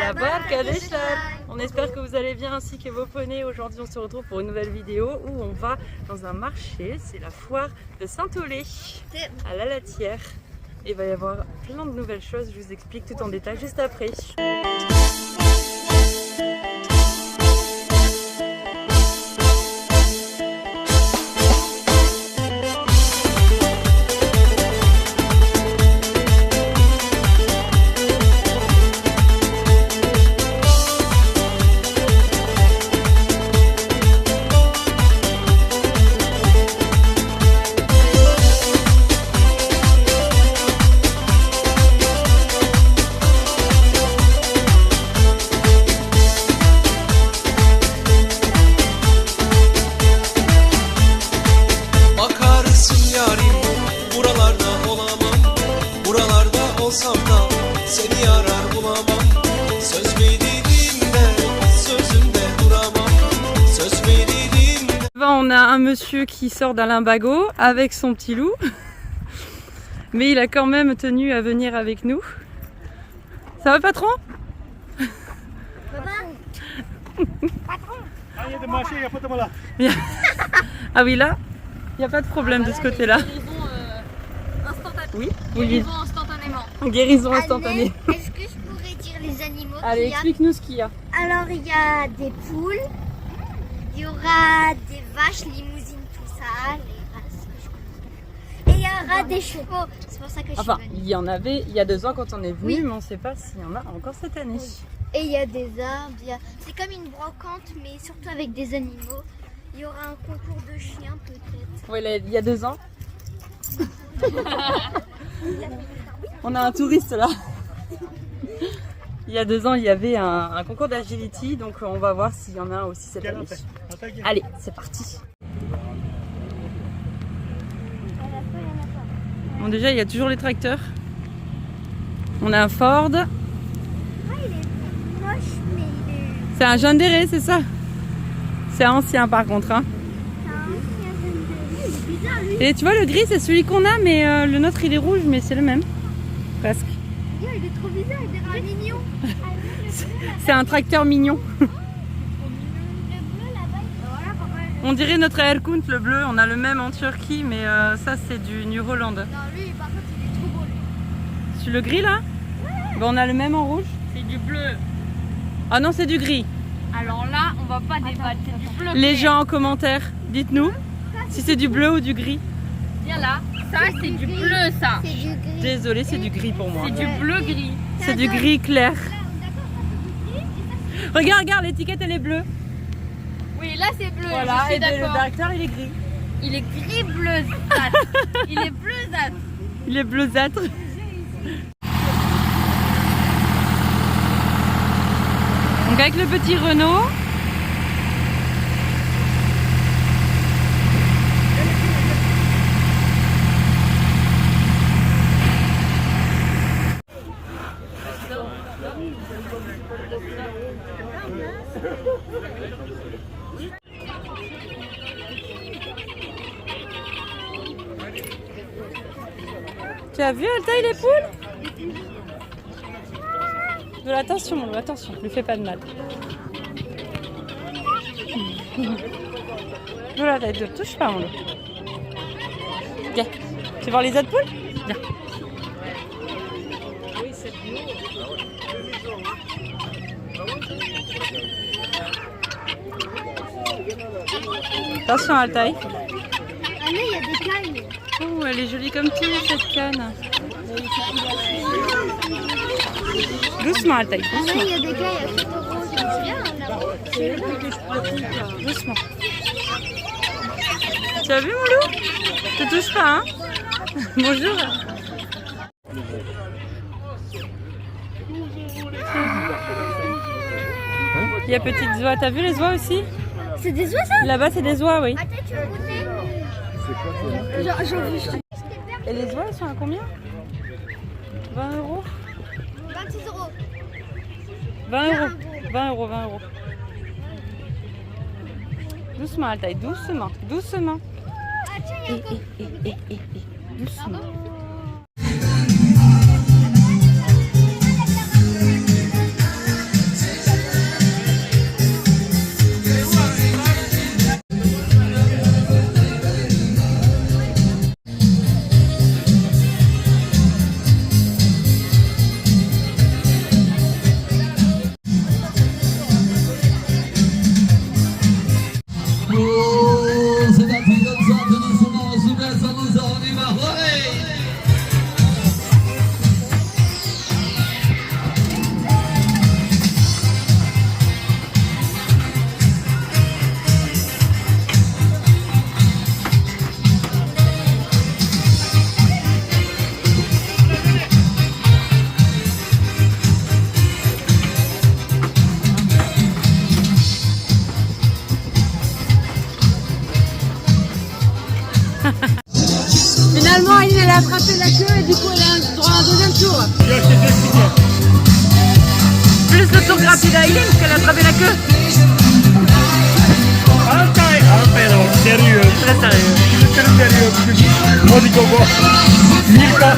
Merhaba arkadaşlar. On espère que vous allez bien ainsi que vos poneys. Aujourd'hui on se retrouve pour une nouvelle vidéo où on va dans un marché. C'est la foire de Saint-Olé à la Latière. Et il va y avoir plein de nouvelles choses. Je vous explique tout en détail juste après. On a un monsieur qui sort d'un limbago avec son petit loup, mais il a quand même tenu à venir avec nous. Ça va, patron? Ah oui, là, il n'y a pas de problème de ce côté-là. Oui, guérison instantanément. Guérison instantanée. Est-ce que je pourrais dire les animaux? Allez, explique-nous ce qu'il y a. Alors, il y a des poules, il y aura des vaches, limousines, tout ça, les races que je connais. Et il y aura des chevaux. C'est pour ça que je suis venue. Il y en avait il y a 2 ans quand on est venu, Oui. mais on ne sait pas s'il y en a encore cette année. Oui. Et il y a des arbres, c'est comme une brocante, mais surtout avec des animaux. Il y aura un concours de chiens peut-être. Oui, il y a 2 ans. On a un touriste là. Il y a 2 ans, il y avait un concours d'agility, donc on va voir s'il y en a aussi cette année. Allez, c'est parti. Bon, déjà, il y a toujours les tracteurs. On a un Ford. Il est moche, mais il est... C'est un Jandere, c'est ça? C'est ancien par contre. Hein. Il est bizarre, lui. Et tu vois, le gris, c'est celui qu'on a, mais le nôtre, il est rouge, mais c'est le même. Presque. Il est trop bizarre, il est vraiment mignon. C'est un tracteur mignon. Le bleu là-bas, voilà pourquoi. On dirait notre Erkunt, le bleu. On a le même en Turquie, mais ça, c'est du New Holland. Non, lui, par contre, il est trop beau, lui. Sur le gris, là? Ben, on a le même en rouge. C'est du bleu. Ah non, c'est du gris. Alors là, on va pas débattre, c'est du bleu. Les gens en commentaire, dites-nous si c'est du bleu ou du gris. Viens là, ça c'est du bleu ça. C'est du gris. Désolée, c'est du gris pour moi. C'est du bleu gris. C'est du gris clair. Regarde, regarde, l'étiquette elle est bleue. Oui, là c'est bleu, Voilà, je et suis le d'accord. tracteur il est gris. Il est gris bleuâtre. Il est bleuâtre. Il est bleuâtre. Donc avec le petit Renault. Tu as vu Altaï les poules? De l'attention, mon loup, attention, ne lui fais pas de mal. De la tête, ne touche pas mon loup. Viens, tu veux voir les autres poules? Viens. Attention Altaï. Ah non, il y a des cannes. Oh, elle est jolie comme tout cette canne. Doucement Altaï, Ah non, doucement. il y a des gars, il y a tout rose. C'est bien, là. Doucement. Tu as vu mon loup? Ne touche pas, hein? Bonjour. Il y a petites oies. T'as vu les oies aussi? C'est des oies, ça? Là-bas, c'est des oies, oui. Attends, tu veux goûter? J'en veux. Et les oies, elles sont à combien? 20 €? 26 €. 20 €. 20 €, 20 €. Doucement, Altaï, doucement, doucement. Ah tiens, il y a encore. Doucement. attrapé la queue et du coup elle a un droit à un deuxième tour. Plus le tour gratuit d'Aileen parce qu'elle a attrapé la queue. Sérieux. Très sérieux. Très sérieux. Moi dico qua. Mirka.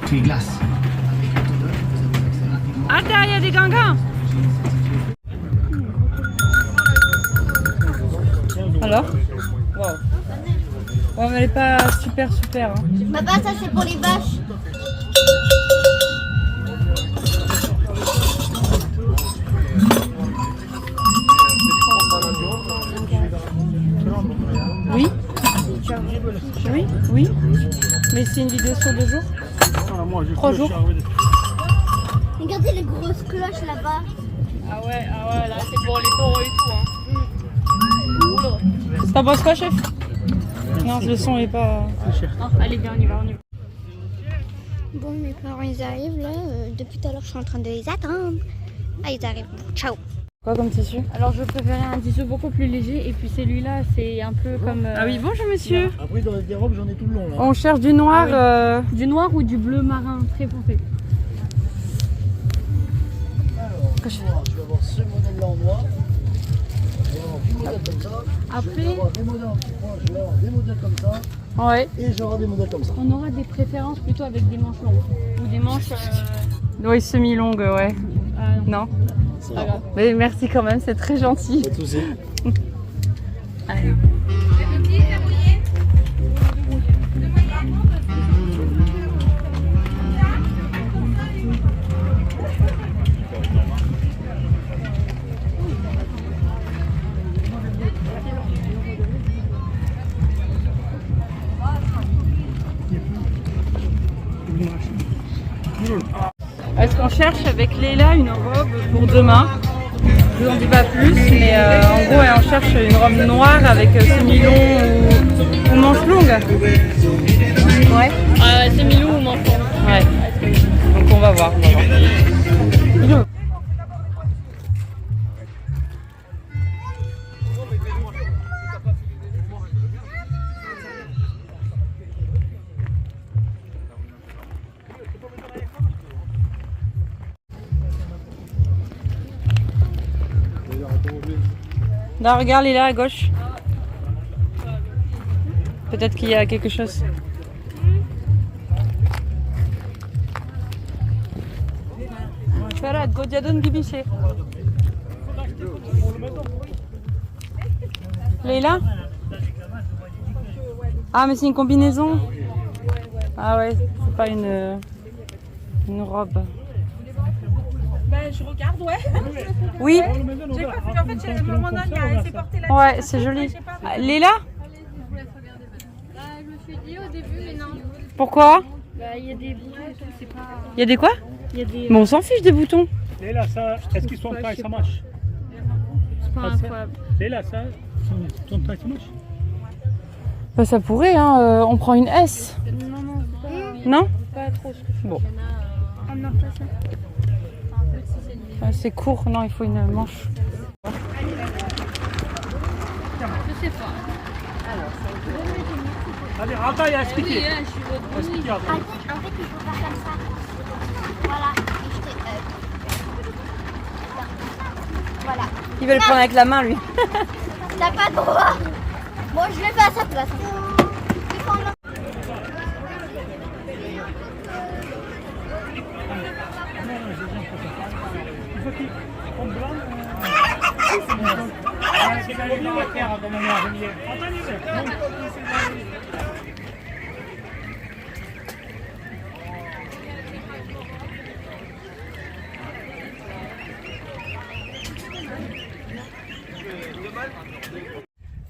Tu glaces. Ah derrière, il y a des gangans. Alors? Wow. Ouais, mais elle est pas super. Hein. Papa, ça c'est pour les vaches. Oui. Mais c'est une vidéo sur 2 jours? 3 jours? Regardez les grosses cloches là-bas. Ah ouais, là c'est pour les taureaux et tout. Hein. T'en penses quoi, chef? Non, le son est pas... Non, allez, bien, on y va. Bon, mes parents ils arrivent là. Depuis tout à l'heure, je suis en train de les attendre. Ah, ils arrivent. Ciao. Quoi comme tissu? Alors je préférais un tissu beaucoup plus léger et puis celui-là c'est un peu comme... Ah oui, bonjour monsieur. Après, dans les robes, j'en ai tout le long là. On cherche du noir. Ah oui. Du noir ou du bleu marin, très foncé. Alors, tu vas avoir ce modèle là en noir. Tu vas avoir du modèle comme ça. Après, Je vais avoir des modèles en petit point, je vais avoir des modèles comme ça. Ouais. Et j'aurai des modèles comme ça. on aura des préférences plutôt avec des manches longues. Ou des manches... Oui, semi-longue, ouais. Non. C'est pas grave. Mais merci quand même, c'est très gentil. Pas de soucis. Allez. Est-ce qu'on cherche avec Léla une robe pour demain? Je vous en dis pas plus, mais en gros on cherche une robe noire avec semi-long ou manche longue. Ouais. Semi-long ou manche longue. Ouais. Donc on va voir. Là, regarde, il est là à gauche. Peut-être qu'il y a quelque chose. Ferhat, Gocadın gibi şey. Leïla? Ah, mais c'est une combinaison. Ah ouais, c'est pas une robe. Ben, je regarde, ouais. Oui? J'ai pas vu, en fait, j'ai le moment donné, elle s'est portée là. Ouais, c'est joli. Léla? Je me suis dit au début, mais non. Pourquoi? Il y a des boutons et tout, c'est pas... Il y a des quoi? Il y a des... Mais on s'en fiche des boutons. Léla, ça, est-ce qu'ils sont taille, ça marche? C'est pas incroyable. Léla, ça, ton taille, ça marche? Bah, ça pourrait, hein. On prend une S. Non, Non? pas trop ce que je fais. Bon. Ah non, pas ça. C'est court, non, il faut une manche. Je sais pas. Allez, rentre, il y a Oui, expliqué. je suis votre En fait, il faut faire comme ça. Voilà. Et voilà. Il veut le prendre avec la main, lui. T'as pas droit. Bon, je le fais à sa place.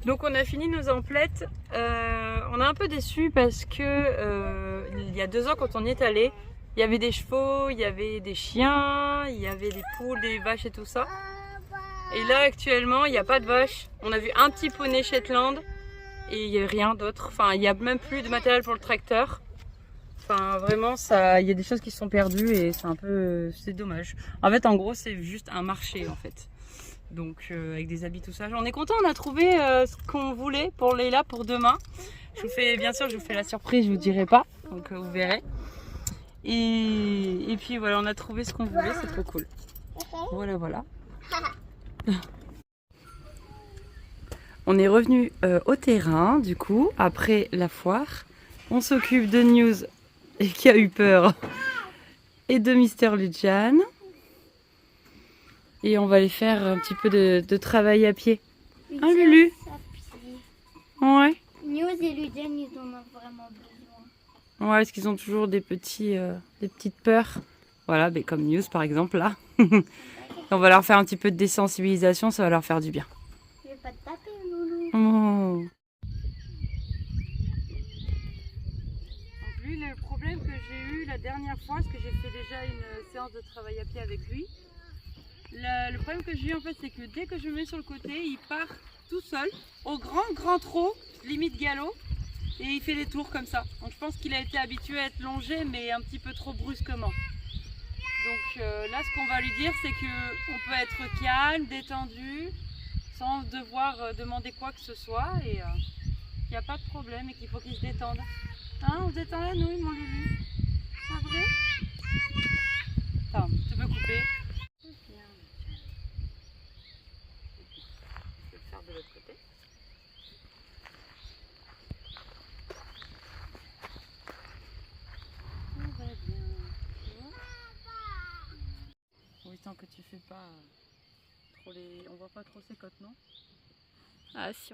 Donc on a fini nos emplettes. On est un peu déçus parce que il y a 2 ans quand on y est allé, il y avait des chevaux, il y avait des chiens, il y avait des poules, des vaches et tout ça. Et là actuellement il n'y a pas de vaches. On a vu un petit poney Shetland et il n'y a rien d'autre. Enfin il n'y a même plus de matériel pour le tracteur. Enfin vraiment ça, il y a des choses qui se sont perdues et c'est un peu, c'est dommage. En fait en gros c'est juste un marché en fait. Donc avec des habits tout ça. On est content, on a trouvé ce qu'on voulait pour Leila pour demain. Je vous fais, bien sûr, je vous fais la surprise, je vous dirai pas, donc vous verrez. Et puis voilà, on a trouvé ce qu'on voulait, c'est trop cool. Voilà, voilà. On est revenu au terrain, du coup, après la foire. On s'occupe de News, qui a eu peur, et de Mister Lujan. Et on va aller faire un petit peu de travail à pied. Hein, Lulu? Ouais. News et Lujan, ils en ont vraiment besoin. Ouais, parce qu'ils ont toujours des petites peurs. Voilà, mais comme News par exemple, là. On va leur faire un petit peu de désensibilisation, ça va leur faire du bien. Je vais pas te taper, Loulou. Oh. Donc lui, le problème que j'ai eu la dernière fois, parce que j'ai fait déjà une séance de travail à pied avec lui, le problème que j'ai eu en fait, c'est que dès que je me mets sur le côté, il part tout seul, au grand trot, limite galop, et il fait des tours comme ça. Donc je pense qu'il a été habitué à être longé, mais un petit peu trop brusquement. Donc là, ce qu'on va lui dire, c'est qu'on peut être calme, détendu, sans devoir demander quoi que ce soit, et qu'il n'y a pas de problème et qu'il faut qu'il se détende. Hein, on se détend la nouille, mon Lulu? C'est vrai? Attends, tu peux couper? Je vais le faire de l'autre côté. Tout va bien. Oui, tant que tu fais pas trop les... On voit pas trop ses côtes, non? Ah si.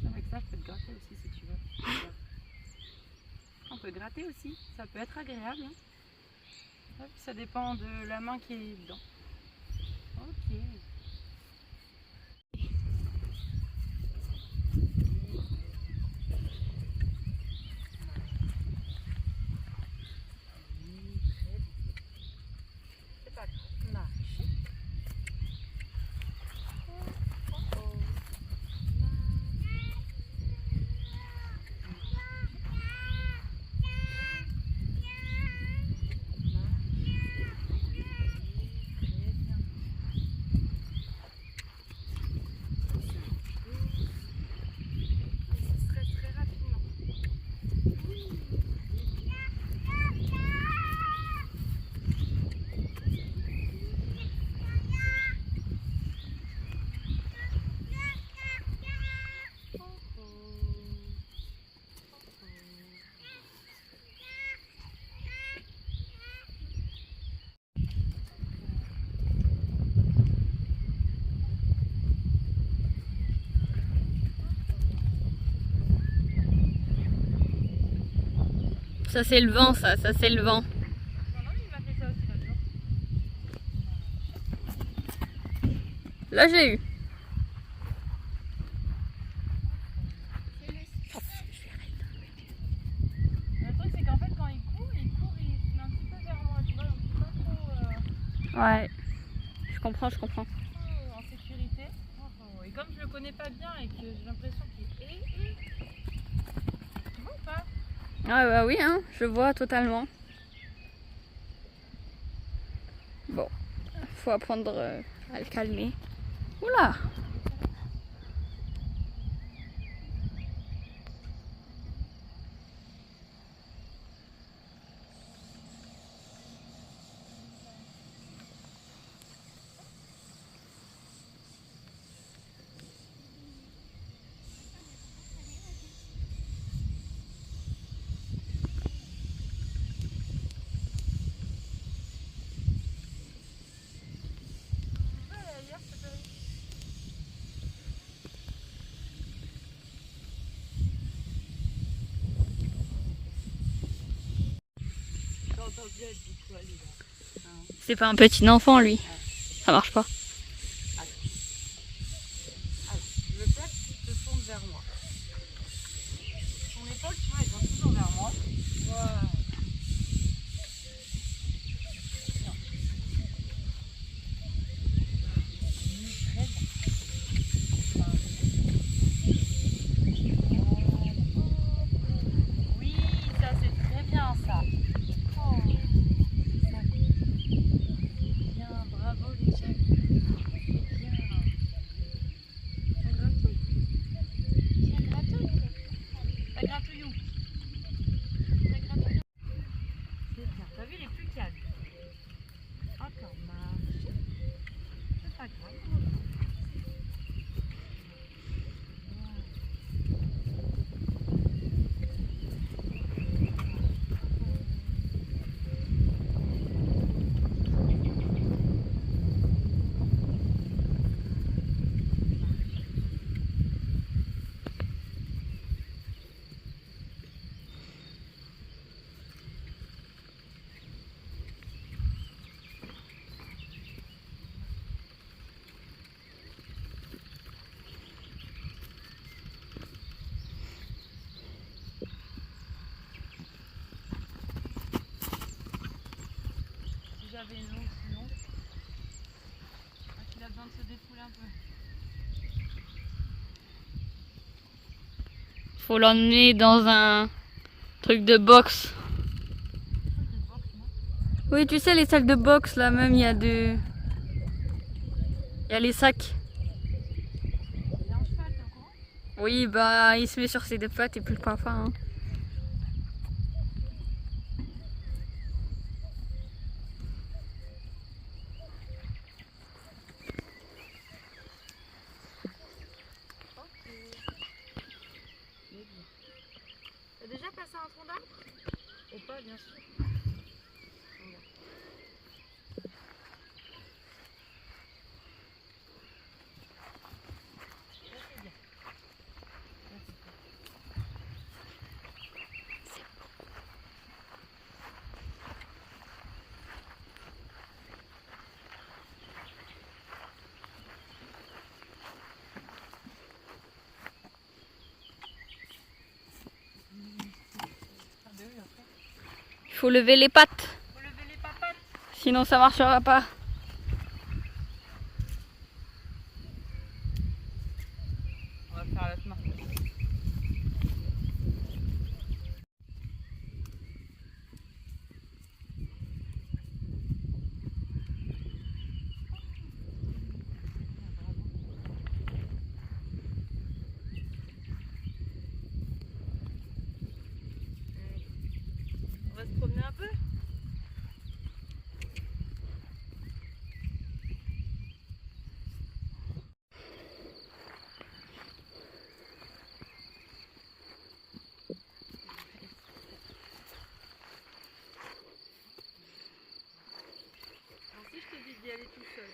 Avec ça, je peux te gratter aussi si tu veux. On peut gratter aussi, ça peut être agréable. Hein. Hop, ça dépend de la main qui est dedans. Ok. C'est pas grave, marche. Ça c'est le vent, ça c'est le vent. Là j'ai eu. Le truc c'est qu'en fait quand il court, il se met un petit peu vers moi, tu vois, donc pas trop Ouais, je comprends. en sécurité. Et comme je le connais pas bien et que j'ai l'impression qu'il est... Tu vois ou pas? Ah bah oui, hein, je vois totalement. Bon, faut apprendre à le calmer. Oula! C'est pas un petit enfant lui. Ça marche pas. Je veux pas que tu te tournes vers moi. Ton épaule, tu vois, elle vient toujours vers moi. Voilà. Faut l'emmener dans un truc de boxe. Oui, tu sais, les sacs de boxe, là même, il y a de... Il y a les sacs. Oui, bah, il se met sur ses deux pattes et plus le papa. Hein. T'as déjà passé un tronc d'arbre? Ou pas, bien sûr. Il faut lever les pattes. Sinon ça marchera pas. On va faire l'autre main. On va se promener un peu. Si je te dis d'y aller tout seul.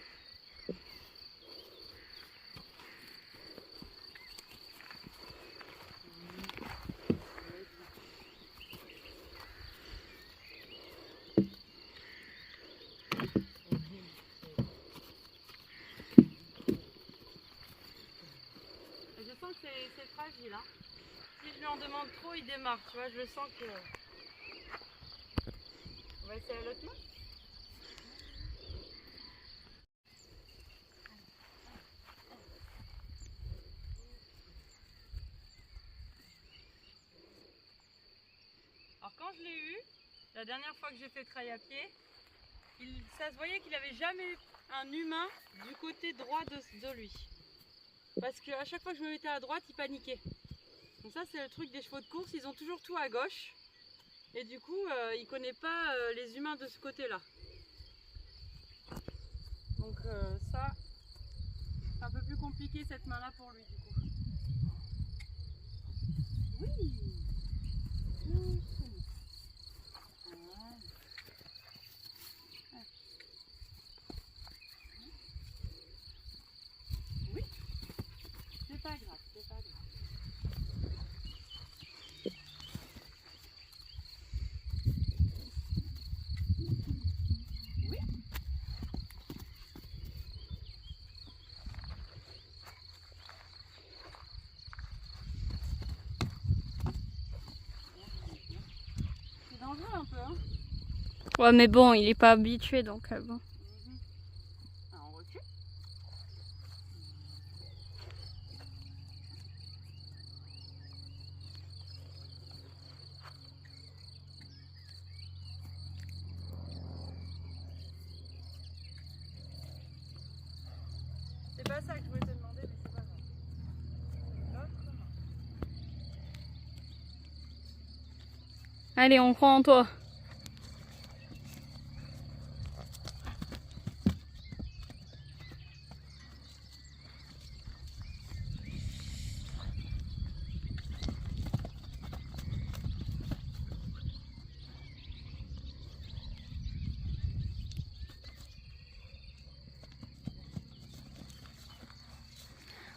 Je sens que c'est fragile. Hein. Si je lui en demande trop, il démarre. Tu vois, je le sens que... On va essayer à l'autre main. Alors quand je l'ai eu, la dernière fois que j'ai fait le trail à pied, ça se voyait qu'il n'avait jamais eu un humain du côté droit de lui. Parce qu'à chaque fois que je me mettais à droite, il paniquait. Donc ça c'est le truc des chevaux de course, ils ont toujours tout à gauche. Et du coup, il ne connaît pas les humains de ce côté-là. Donc ça, c'est un peu plus compliqué cette main-là pour lui du coup. Oui. Oui, c'est pas grave, c'est pas grave. Oui. C'est dangereux un peu, hein. Ouais, mais bon, il est pas habitué donc bon. Ah, on recule. C'est pas ça que je voulais te demander, mais c'est pas grave. L'autre main. Allez, on croit en toi.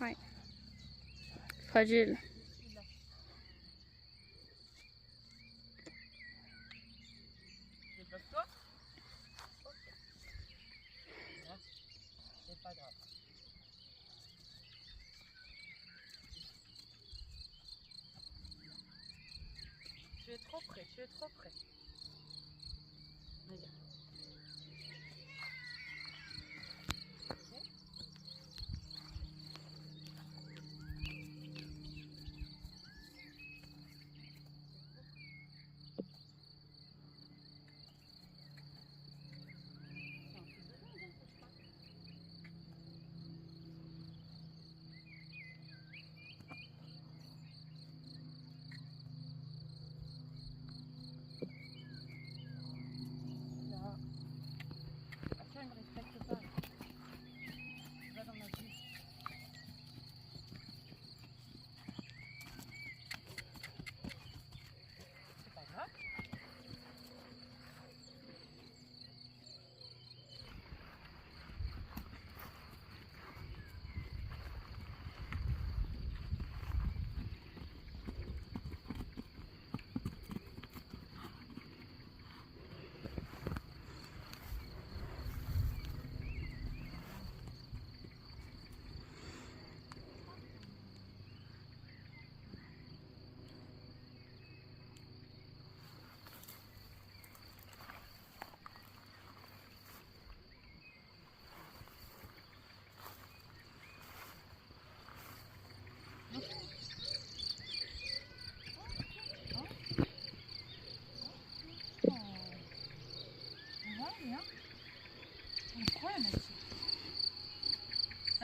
Ouais. Fragile. Déplace-toi. C'est pas grave. Tu es trop près, tu es trop près. Regarde.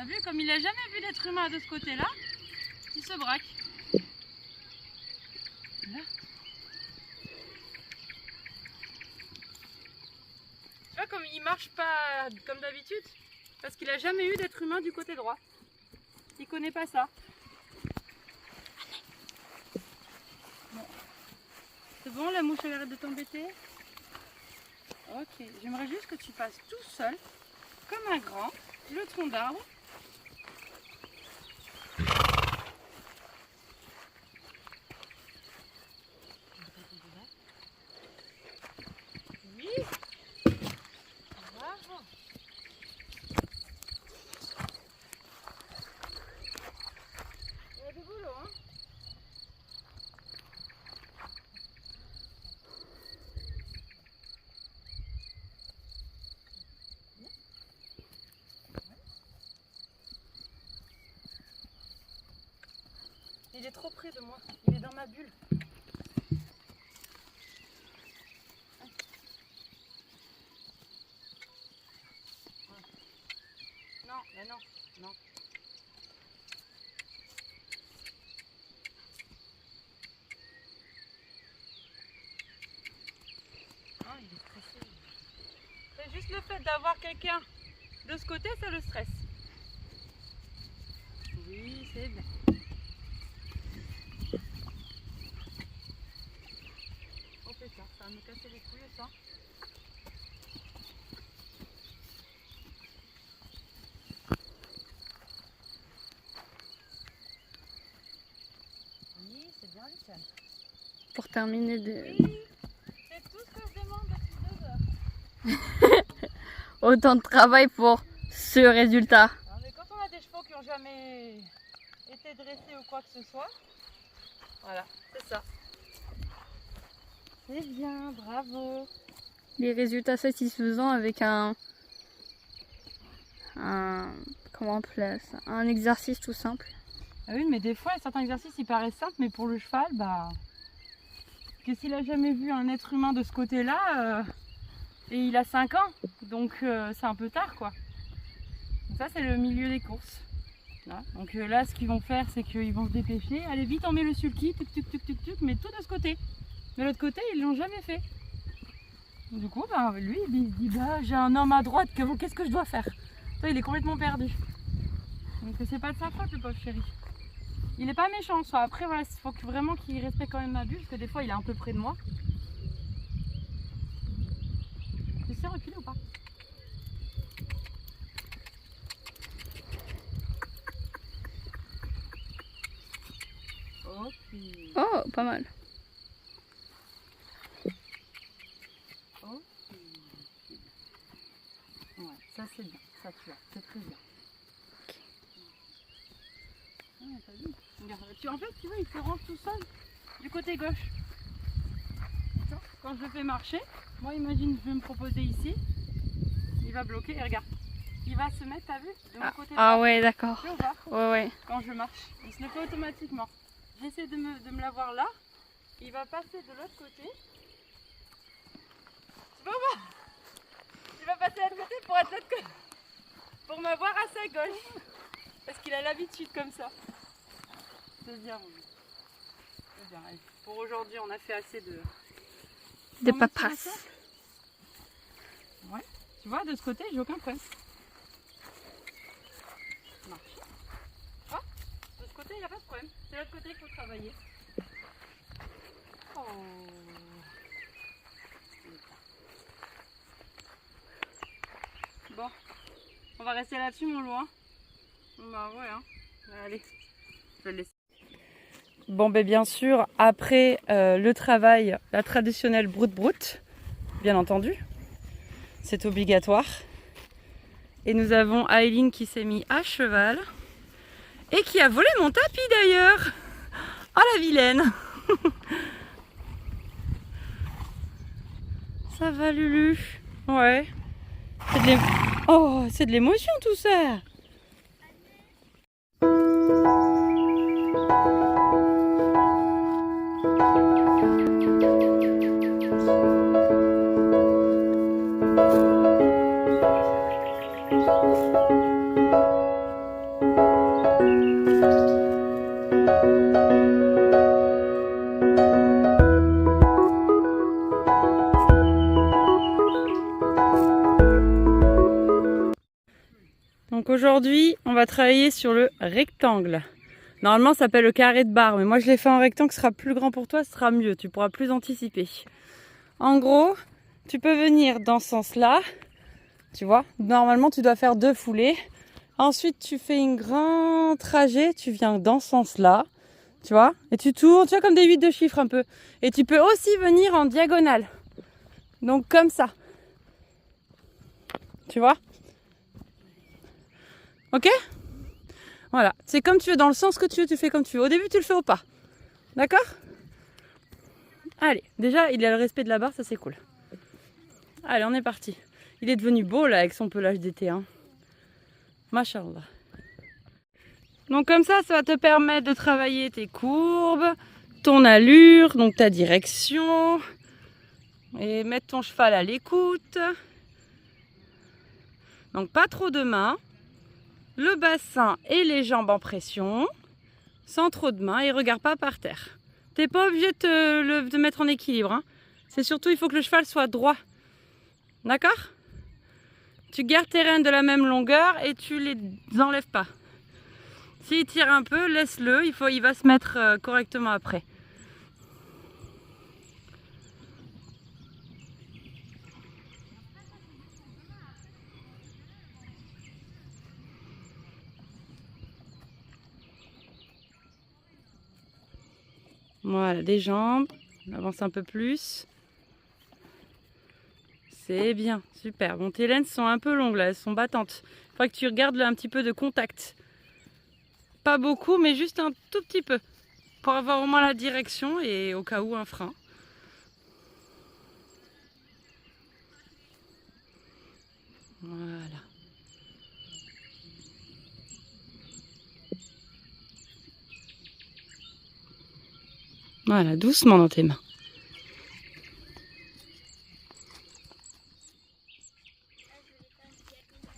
T'as vu, comme il a jamais vu d'être humain de ce côté-là, il se braque. Là. Tu vois, comme il marche pas comme d'habitude, parce qu'il a jamais eu d'être humain du côté droit. Il connaît pas ça. Bon. C'est bon, la mouche elle arrête de t'embêter? Ok, j'aimerais juste que tu passes tout seul, comme un grand, le tronc d'arbre. Oui. Bravo. Il y a du boulot, hein? Il est trop près de moi, il est dans ma bulle. Non, mais non, non. Non, il est stressé. C'est juste le fait d'avoir quelqu'un de ce côté, ça le stresse. Oui, c'est bien. On fait ça, ça va me casser les couilles ça. Oui, c'est bien Lucien. Pour terminer de... Oui, c'est tout ce que je demande depuis 2 heures. Autant de travail pour ce résultat. Alors, mais quand on a des chevaux qui n'ont jamais été dressés ou quoi que ce soit, voilà, c'est ça. C'est bien, bravo. Les résultats satisfaisants avec un comment on appelle ça, un exercice tout simple. Ah oui, mais des fois, certains exercices, ils paraissent simples, mais pour le cheval, bah... que s'il a jamais vu un être humain de ce côté-là, et il a 5 ans, donc c'est un peu tard, quoi. Donc ça, c'est le milieu des courses. Là. Donc là, ce qu'ils vont faire, c'est qu'ils vont se dépêcher. Allez, vite, on met le sulky, tuc, tuc, tuc, tuc, tuc, mais tout de ce côté. De l'autre côté, ils l'ont jamais fait. Du coup, bah, lui, il se dit, bah, j'ai un homme à droite, qu'est-ce que je dois faire? Toi, il est complètement perdu. Donc c'est pas de sa faute, le pauvre chéri. Il est pas méchant, soit. Après, voilà, il faut vraiment qu'il respecte quand même ma bulle, parce que des fois, il est un peu près de moi. Tu sais reculer ou pas? Ok. Oh, pas mal. Ok. Ouais, ça c'est bien, ça tu vois, c'est très bien. Ouais, t'as vu? Regarde, en fait, tu vois, il se range tout seul du côté gauche. Quand je le fais marcher, moi imagine, je vais me proposer ici, il va bloquer et regarde, il va se mettre, t'as vu, de mon côté droit. Ah ouais, d'accord. Tu vois, Ouais, ouais. quand je marche, il se le fait automatiquement. J'essaie de me l'avoir là, il va passer de l'autre côté. Tu vas voir, il va passer de l'autre côté pour être de l'autre côté, pour m'avoir à sa gauche, parce qu'il a l'habitude comme ça. C'est bien, oui. C'est bien. Allez. Pour aujourd'hui, on a fait assez de papasses. Ouais. Tu vois, de ce côté, j'ai aucun problème. Marche. Ah, de ce côté, il n'y a pas de problème. C'est l'autre côté qu'il faut travailler. Oh. Bon, on va rester là-dessus, mon loup. Hein. Bah ouais, hein. Allez, je vais le laisser. Bon, ben bien sûr, après le travail, la traditionnelle broute-broute, bien entendu, c'est obligatoire. Et nous avons Aileen qui s'est mis à cheval et qui a volé mon tapis d'ailleurs. Oh la vilaine. Ça va Lulu? Ouais. C'est de l'émotion tout ça. Donc aujourd'hui, on va travailler sur le rectangle. Normalement, ça s'appelle le carré de barre, mais moi je l'ai fait en rectangle, ce sera plus grand pour toi, ce sera mieux, tu pourras plus anticiper. En gros, tu peux venir dans ce sens-là, tu vois. Normalement, tu dois faire 2 foulées. Ensuite, tu fais un grand trajet, tu viens dans ce sens-là, tu vois. Et tu tournes, tu vois, comme des 8 de chiffres un peu. Et tu peux aussi venir en diagonale. Donc comme ça. Tu vois? Ok? Voilà, c'est comme tu veux, dans le sens que tu veux, tu fais comme tu veux. Au début, tu le fais au pas. D'accord? Allez, déjà, il a le respect de la barre, ça c'est cool. Allez, on est parti. Il est devenu beau là avec son pelage d'été. Hein. Machallah. Donc comme ça va te permettre de travailler tes courbes, ton allure, donc ta direction. Et mettre ton cheval à l'écoute. Donc pas trop de mains. Le bassin et les jambes en pression, sans trop de mains, et regarde pas par terre. T'es pas obligé de te mettre en équilibre. Hein. C'est surtout, il faut que le cheval soit droit. D'accord? Tu gardes tes rênes de la même longueur et tu les enlèves pas. S'il tire un peu, laisse-le, il va se mettre correctement après. Voilà, des jambes, on avance un peu plus. C'est bien, super. Bon, tes laines sont un peu longues là, elles sont battantes. Il faudrait que tu regardes là un petit peu de contact. Pas beaucoup, mais juste un tout petit peu. Pour avoir au moins la direction et au cas où un frein. Voilà. Voilà, doucement dans tes mains.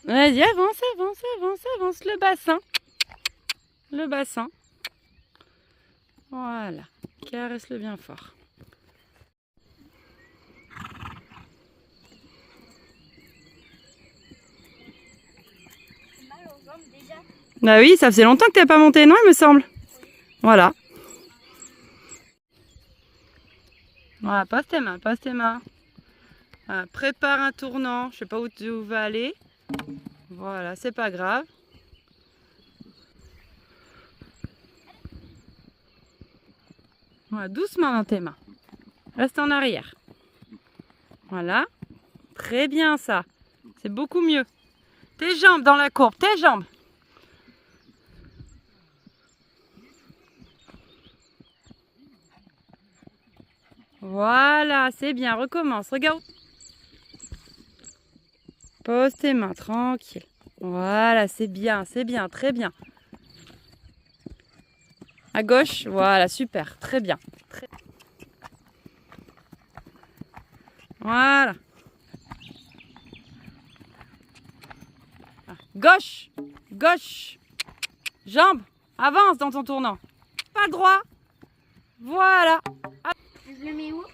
Vas-y, avance, avance, avance, avance. Le bassin. Le bassin. Voilà. Caresse-le bien fort. Bah oui, ça faisait longtemps que tu n'as pas monté, non, il me semble. Voilà. Voilà, pose tes mains, pose tes mains. Voilà, prépare un tournant. Je sais pas où tu vas aller. Voilà, c'est pas grave. Voilà, doucement dans tes mains. Reste en arrière. Voilà. Très bien ça. C'est beaucoup mieux. Tes jambes dans la courbe, tes jambes. Voilà, c'est bien. Recommence. Regarde. Pose tes mains, tranquille. Voilà, c'est bien, très bien. À gauche, voilà, super, très bien. Voilà. Gauche, gauche. Jambes, avance dans ton tournant. Pas droit. Voilà. Je le mets où?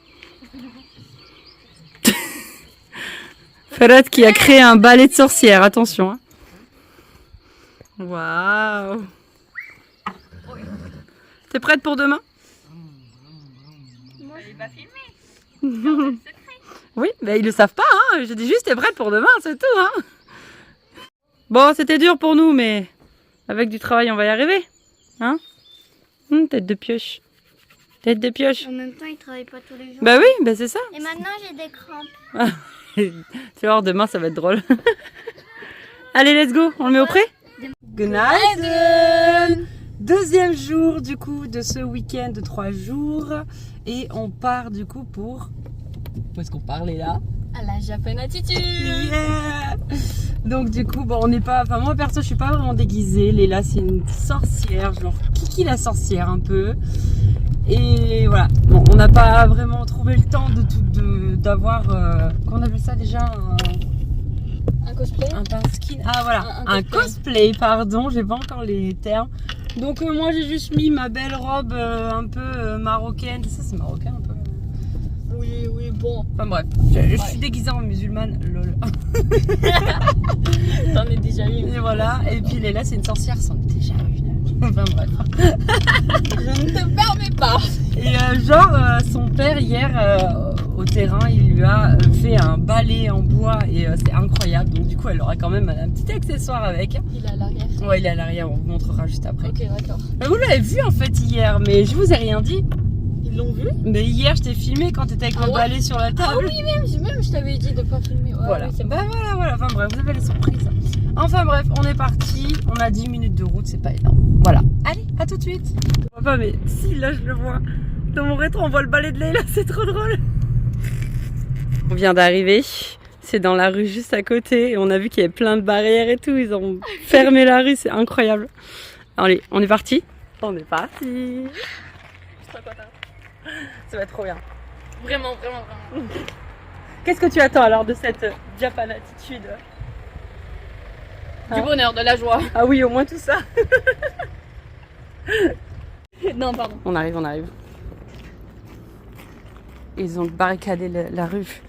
Farad qui a créé un ballet de sorcière, attention. Hein. Waouh. T'es prête pour demain? Moi, il va filmer. Oui, mais ils le savent pas. Hein. Je dis juste t'es prête pour demain, c'est tout. Hein. Bon, c'était dur pour nous, mais avec du travail, on va y arriver. Hein? Tête de pioche. Tête de pioche. En même temps, il travaille pas tous les jours. Bah oui, bah c'est ça. Et maintenant, j'ai des crampes. Tu vas voir, demain, ça va être drôle. Allez, let's go. On le met au pré? Good night. Deuxième jour, du coup, de ce week-end de 3 jours. Et on part, du coup, pour... Où est-ce qu'on part, Léla? À la Japan Attitude. Yeah. Donc du coup, bon, on n'est pas... Enfin, moi, perso, je suis pas vraiment déguisée. Léla, c'est une sorcière. Genre, Kiki la sorcière, un peu. Et voilà. Bon, on n'a pas vraiment trouvé le temps d'avoir... Comment on appelle ça déjà? Un cosplay. Un skin. Ah, voilà. Un cosplay, pardon. J'ai pas encore les termes. Donc moi j'ai juste mis ma belle robe un peu marocaine. Ça c'est marocain un peu. Oui, oui, bon. Enfin bref, je suis déguisée en musulmane, lol. T'en es déjà eu. Et voilà, et puis Léla c'est une sorcière, c'en est déjà une. Enfin bref. Je ne te permets pas. Et son père hier au terrain, il lui a fait un balai en bois et c'est incroyable. Donc du coup elle aura quand même un petit accessoire avec. Il est à l'arrière. Ouais, il est à l'arrière, on vous montrera juste après. Ok, d'accord. Vous l'avez vu en fait hier, mais je vous ai rien dit. Ils l'ont vu? Mais hier je t'ai filmé quand t'étais avec le balai sur la table. Ah oui, même je t'avais dit de pas filmer. Ouais, Voilà. oui, c'est bon. Bah voilà. Enfin bref, vous avez les surprises. Enfin bref, on est parti. On a 10 minutes de route, c'est pas énorme. Voilà. Allez, à tout de suite. Je vois pas, mais si, là je le vois. Dans mon rétro, on voit le balai de Leila, c'est trop drôle. On vient d'arriver. C'est dans la rue juste à côté. Et on a vu qu'il y avait plein de barrières et tout. Ils ont fermé la rue, c'est incroyable. Allez, on est parti. On est parti. Je suis trop contente. Ça va être trop bien. Vraiment. Qu'est-ce que tu attends alors de cette japanatitude? Du bonheur, de la joie. Ah oui, au moins tout ça. Non, pardon. On arrive. Ils ont barricadé la rue.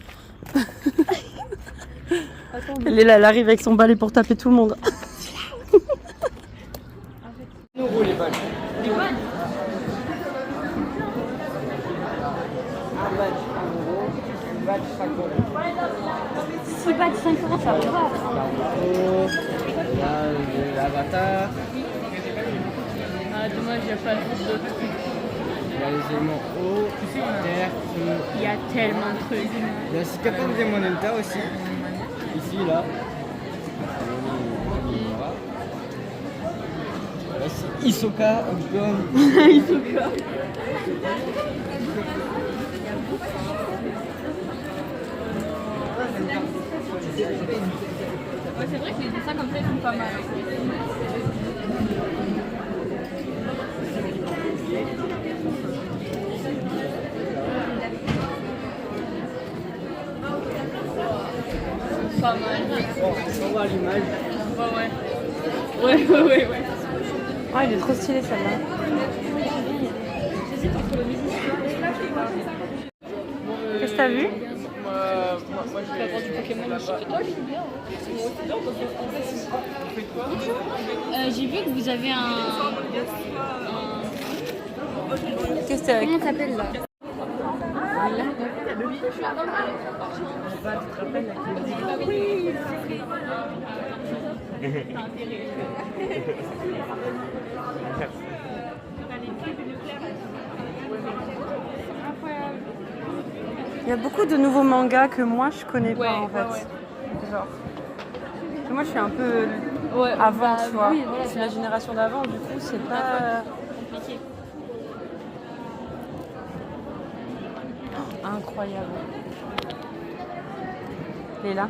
Léla, elle arrive avec son balai pour taper tout le monde. Nous roule les balles. Un badge 1 €, un badge 5 €. 6 badges, 5 €, ça va. Il y a l'avatar, Ah, dommage, il n'y a pas d'autres trucs. il y a les éléments eau, terre, feu. Il y a tellement de trucs. Il y a Capone de Monenta aussi. Ici, là. Là, c'est Hisoka, Ogdon. Ouais, c'est vrai que les dessins comme ça, ils sont pas mal. Pas mal. Bon, on va voir l'image. Ouais. Ah, il est trop stylé celle-là. Qu'est-ce que t'as vu? Moi, je vais Du Pokémon, j'ai vu que vous avez Qu'est-ce que t'as avec? Comment ça s'appelle là? Il y a beaucoup de nouveaux mangas que moi je connais pas en fait. Ouais. Genre. Moi je suis un peu Ouais, avant, tu vois. oui, voilà, c'est la génération d'avant, du coup c'est pas compliqué. incroyable. Léla.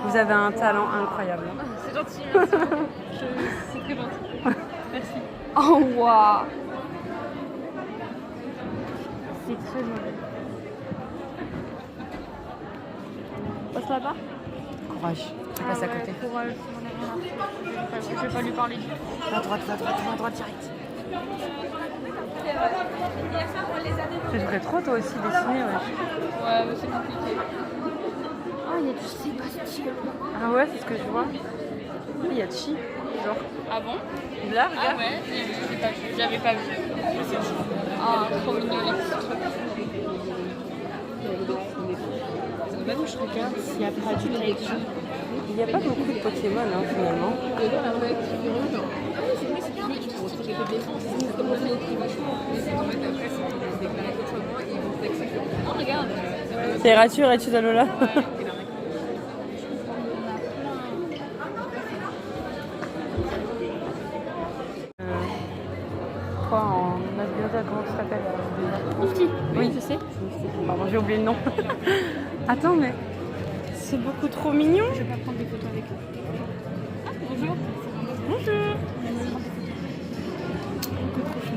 Vous avez un talent incroyable. C'est gentil, merci. C'est très gentil. Merci. Oh waouh. C'est très joli. Passe là-bas. Courage, tu passes à côté. Courage. Je vais pas lui parler. À droite direct. Tu devrais trop toi aussi dessiner, ouais. Ouais, mais c'est compliqué. Oh, il y a du Sébastien. Ah ouais, c'est ce que je vois. Il y a Chi, genre. Ah bon? Là, Ah regarde. ouais, j'ai pas vu. J'avais pas vu. Ah, trop mignon les petits trucs. Je regarde s'il n'y a pas du Taiju. Il n'y a pas beaucoup de Pokémon hein, finalement. Oh, regarde. C'est Ratu Dalola. Quoi en Masbiota, comment tu t'appelles Nifty. Oui, je sais. Pardon, j'ai oublié le nom. Attends, mais c'est beaucoup trop mignon. Je vais pas prendre des photos avec eux. Ah, bonjour. Bonjour.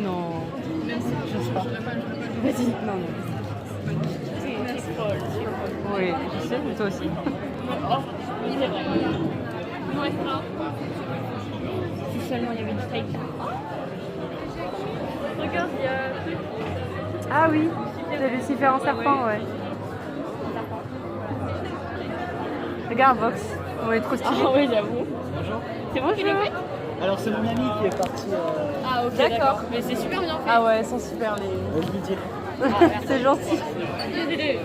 Non. Je sais pas. Vas-y. Non. Oui, je sais, mais toi aussi. C'est vrai. Il me restera. Si seulement il y avait du steak. Regarde, il y a un truc. Ah oui, c'est Lucifer en serpent, ouais. Regarde Vox, on est trop stylé. Ah oui, j'avoue. Bonjour. C'est moi qui l'ai fait? Alors c'est mon ami qui est parti. Ah ok, D'accord. Mais c'est super bien fait. Ah ouais, elles sont super les. Je lui dirai. C'est gentil. Désolé.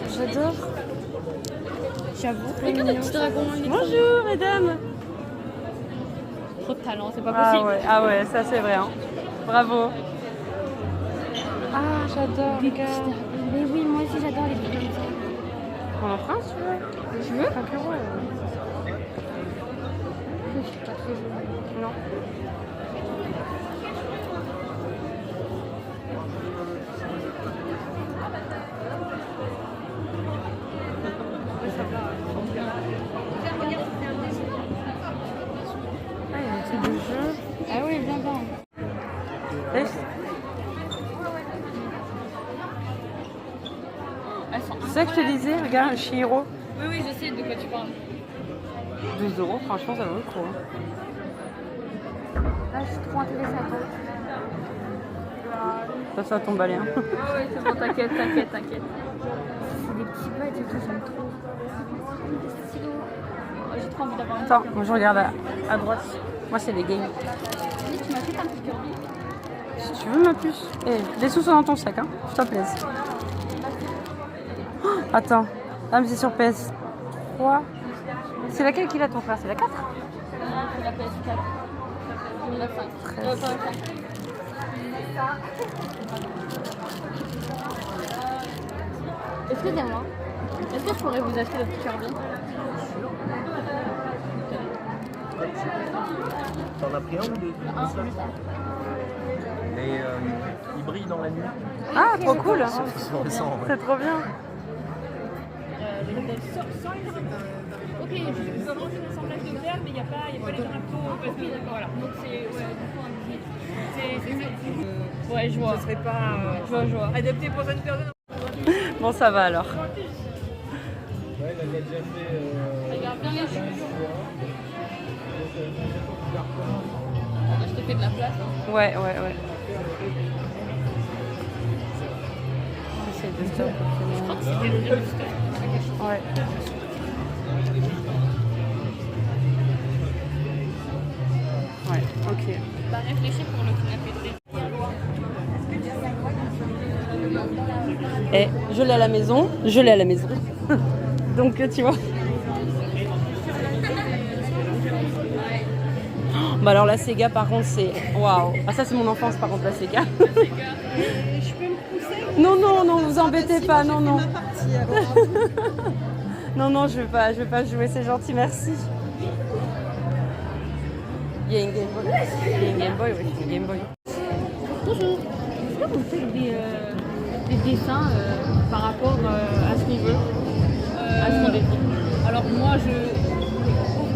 J'adore. J'avoue. Regarde le petit dragon. Bonjour mesdames. Trop de talent, c'est pas Ah possible. ouais, ça c'est vrai. Hein. Bravo. Ah j'adore, regarde. Mais oui, moi aussi j'adore les trucs comme ça. On en prend un si tu veux? Tu veux? 5 €. C'est pas très joli. Non. Ah, il y a un truc de jeu. Ah oui, bien bien. C'est ça que je te disais, regarde, un Chihiro. Oui, oui, je sais de quoi tu parles. 12 €, franchement, ça vaut le coup. Hein. Ah, je suis trop intéressée à toi. Ça tombe à rien. Ah oui, c'est bon, t'inquiète. C'est des petits badges et tout, j'aime trop. Des stylos. J'ai trop envie d'avoir un Attends, moi je regarde à droite. Moi, c'est les games. Tu m'as fait un petit Kirby. Si tu veux ma puce. Eh, des sous sont dans ton sac, hein. Je t'en plaise. Oh, attends. Ah, mais c'est sur PS3. C'est laquelle qu'il a ton frère? C'est la 4? C'est la PS4. 2005. 13. Excusez-moi. Est-ce que je pourrais vous acheter le petit Kirby? T'en as pris un ou deux? Un, celui-là. Mais il brille dans la nuit. Ah, trop cool. C'est fluorescent. Ouais. C'est trop bien. Ok, je peux avoir une assemblage de verre, mais il n'y a pas les drapeaux. Parce que d'accord, voilà. Donc c'est Ouais, je vois. ce serait pas Je vois. adapté pour cette personne. Bon, ça va alors. Ouais, il avait déjà fait. Regarde bien les cheveux. Je te fais de la place. Hein. Ouais. J'essaie de stop. Je crois que c'était le vieux stuff. Ouais. Ouais, ok. Bah, réfléchis pour le canapé. Et je l'ai à la maison, Donc tu vois. Bah alors la Sega par contre c'est waouh. Ah ça c'est mon enfance par contre la Sega. Non, vous embêtez pas, non. Non, je vais pas jouer, c'est gentil, merci. Il y a une Game Boy. Oui, une Game Boy. Bonjour. Est-ce que vous faites des dessins par rapport à ce qu'on veut, à ce qu'on décide? Alors moi,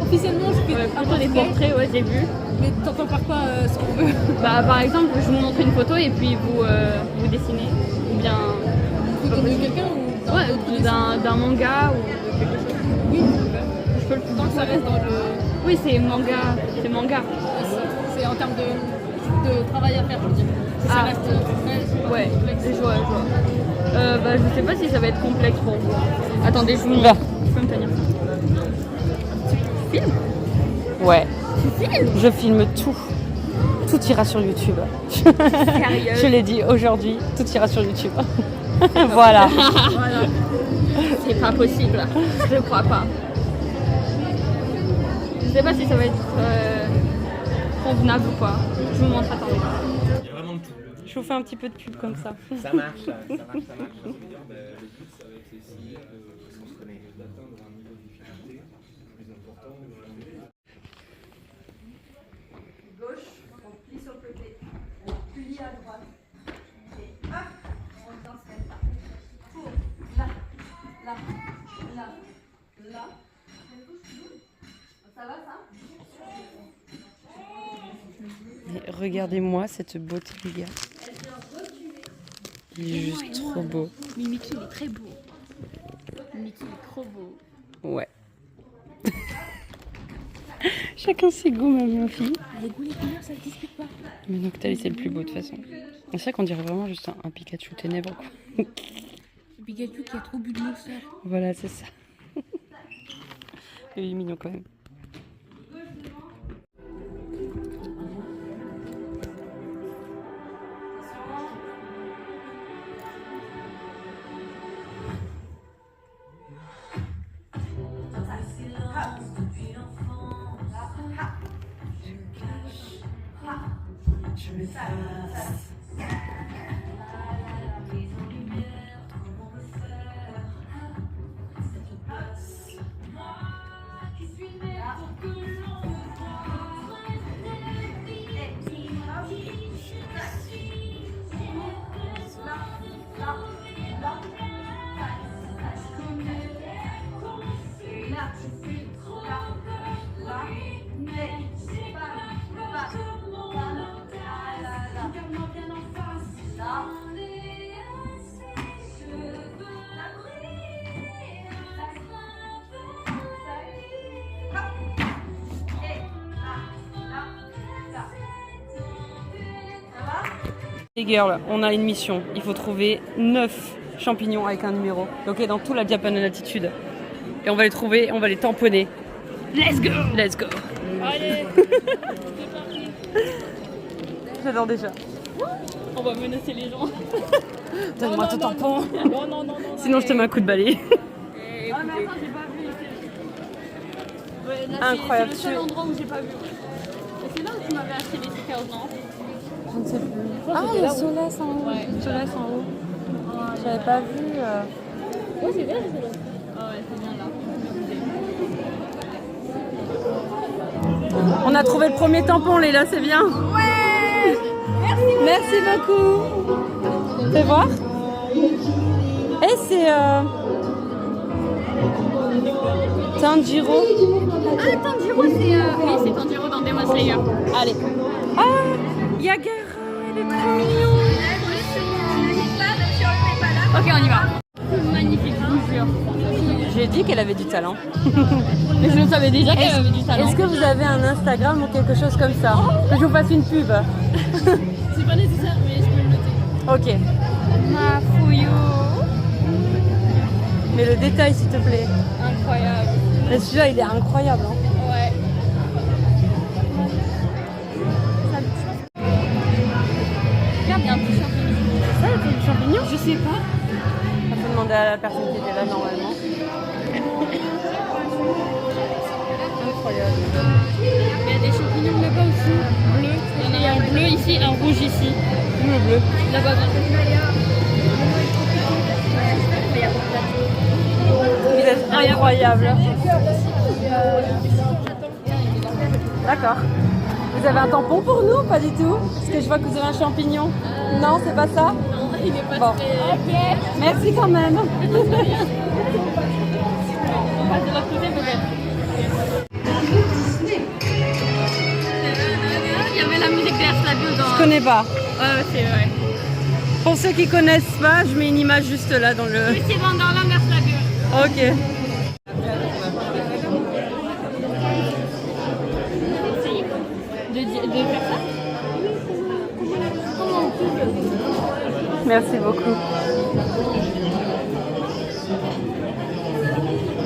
officiellement, je fais Plutôt des portraits, ouais, j'ai vu. mais t'entends par quoi ce qu'on veut? Bah, par exemple, je vous montre une photo et puis vous dessinez. Ou bien. Photo de quelqu'un ou Ouais, d'un manga ou de quelque chose. oui, Je peux le tant que ça reste dans le. Oui, c'est manga. C'est manga. C'est en termes de travail à faire, je veux dire. Ça Ah. reste Ouais, je vois. Bah, je sais pas si ça va être complexe pour vous. Attendez, je vous montre. Va. Je peux me tenir. Tu filmes? Ouais, Tu filmes? je filme tout. Tout ira sur YouTube. Sérieux? Je l'ai dit aujourd'hui, tout ira sur YouTube. Voilà. C'est pas possible. Je crois pas. Je sais pas si ça va être convenable ou pas. Je vous montre, attendez. Il y a vraiment de tout. Je vous fais un petit peu de pub comme ça. Ça marche. Le but, ça va être aussi d'atteindre un niveau de difficulté plus important. Gauche, on plie sur le côté, on plie à droite, et hop, on vient se mettre là. Pour là. Ça va ça? Mais regardez-moi cette beauté, les gars. Il est juste trop beau. Mais Mickey, il est très beau. Mickey, il est trop beau. Ouais. Chacun ses goûts, ma fille. Les goûts, les couleurs, ça se dispute pas. Mais Noctali, c'est le plus beau de toute façon. C'est vrai qu'on dirait vraiment juste un Pikachu ténèbres, quoi. Le Pikachu qui a trop bu de monster. Voilà, c'est ça. Il est mignon quand même. Les girls, on a une mission. Il faut trouver 9 champignons avec un numéro. Donc, dans toute la Japan Latitude. Et on va les trouver, on va les tamponner. Let's go! Let's go! Allez. J'adore déjà. On va menacer les gens. Donne-moi ton tampon. Non. Sinon, je te mets un coup de balai. Ah mais attends, j'ai pas vu. Ouais, là, Incroyable. C'est le seul endroit où j'ai pas vu. Et c'est là où tu m'avais acheté les stickers, non? Je ne sais plus. Ah, il y a Solace en haut. Ouais. Solace en haut. J'avais pas vu. Ouais, c'est bien, c'est là. Ah ouais, c'est bien là. On a trouvé le premier tampon, Léla, c'est bien. Ouais. Merci beaucoup. Fais voir. Et c'est Tanjiro. Ah, Tanjiro, c'est... Oui, c'est Tanjiro dans Demon Slayer. Allez. Ah, Yagara, elle est trop mignonne. Ok, on y va. Magnifique, je vous jure. J'ai dit qu'elle avait du talent. Mais je le savais déjà qu'elle avait du talent. Est-ce que vous avez un Instagram ou quelque chose comme ça? Que je vous fasse une pub? C'est pas nécessaire, mais je peux le noter. Ok. Ma fouillou. Mais le détail, s'il te plaît. Incroyable. Mais celui-là, il est incroyable. Hein. Ouais. Regarde, il y a un petit champignon. Ça, c'est du champignon? Je sais pas. On peut demander à la personne qui était là normalement. Incroyable. Il y a des champignons là-bas aussi, bleus. Il y en a un bleu ici, un rouge ici. Bleu. Là-bas. Vous êtes incroyable. D'accord. Vous avez un tampon pour nous? Pas du tout. Parce que je vois que vous avez un champignon. Non, c'est pas ça? Il est pas Bon. très... Ok. Merci quand même. On passe de l'autre côté peut-être. Il y avait la musique d'Air Flavio dans... Je connais pas. Ouais, c'est vrai. Pour ceux qui connaissent pas, je mets une image juste là dans le... Oui, c'est dans l'Air Flavio. Ok. De faire ça? Merci beaucoup.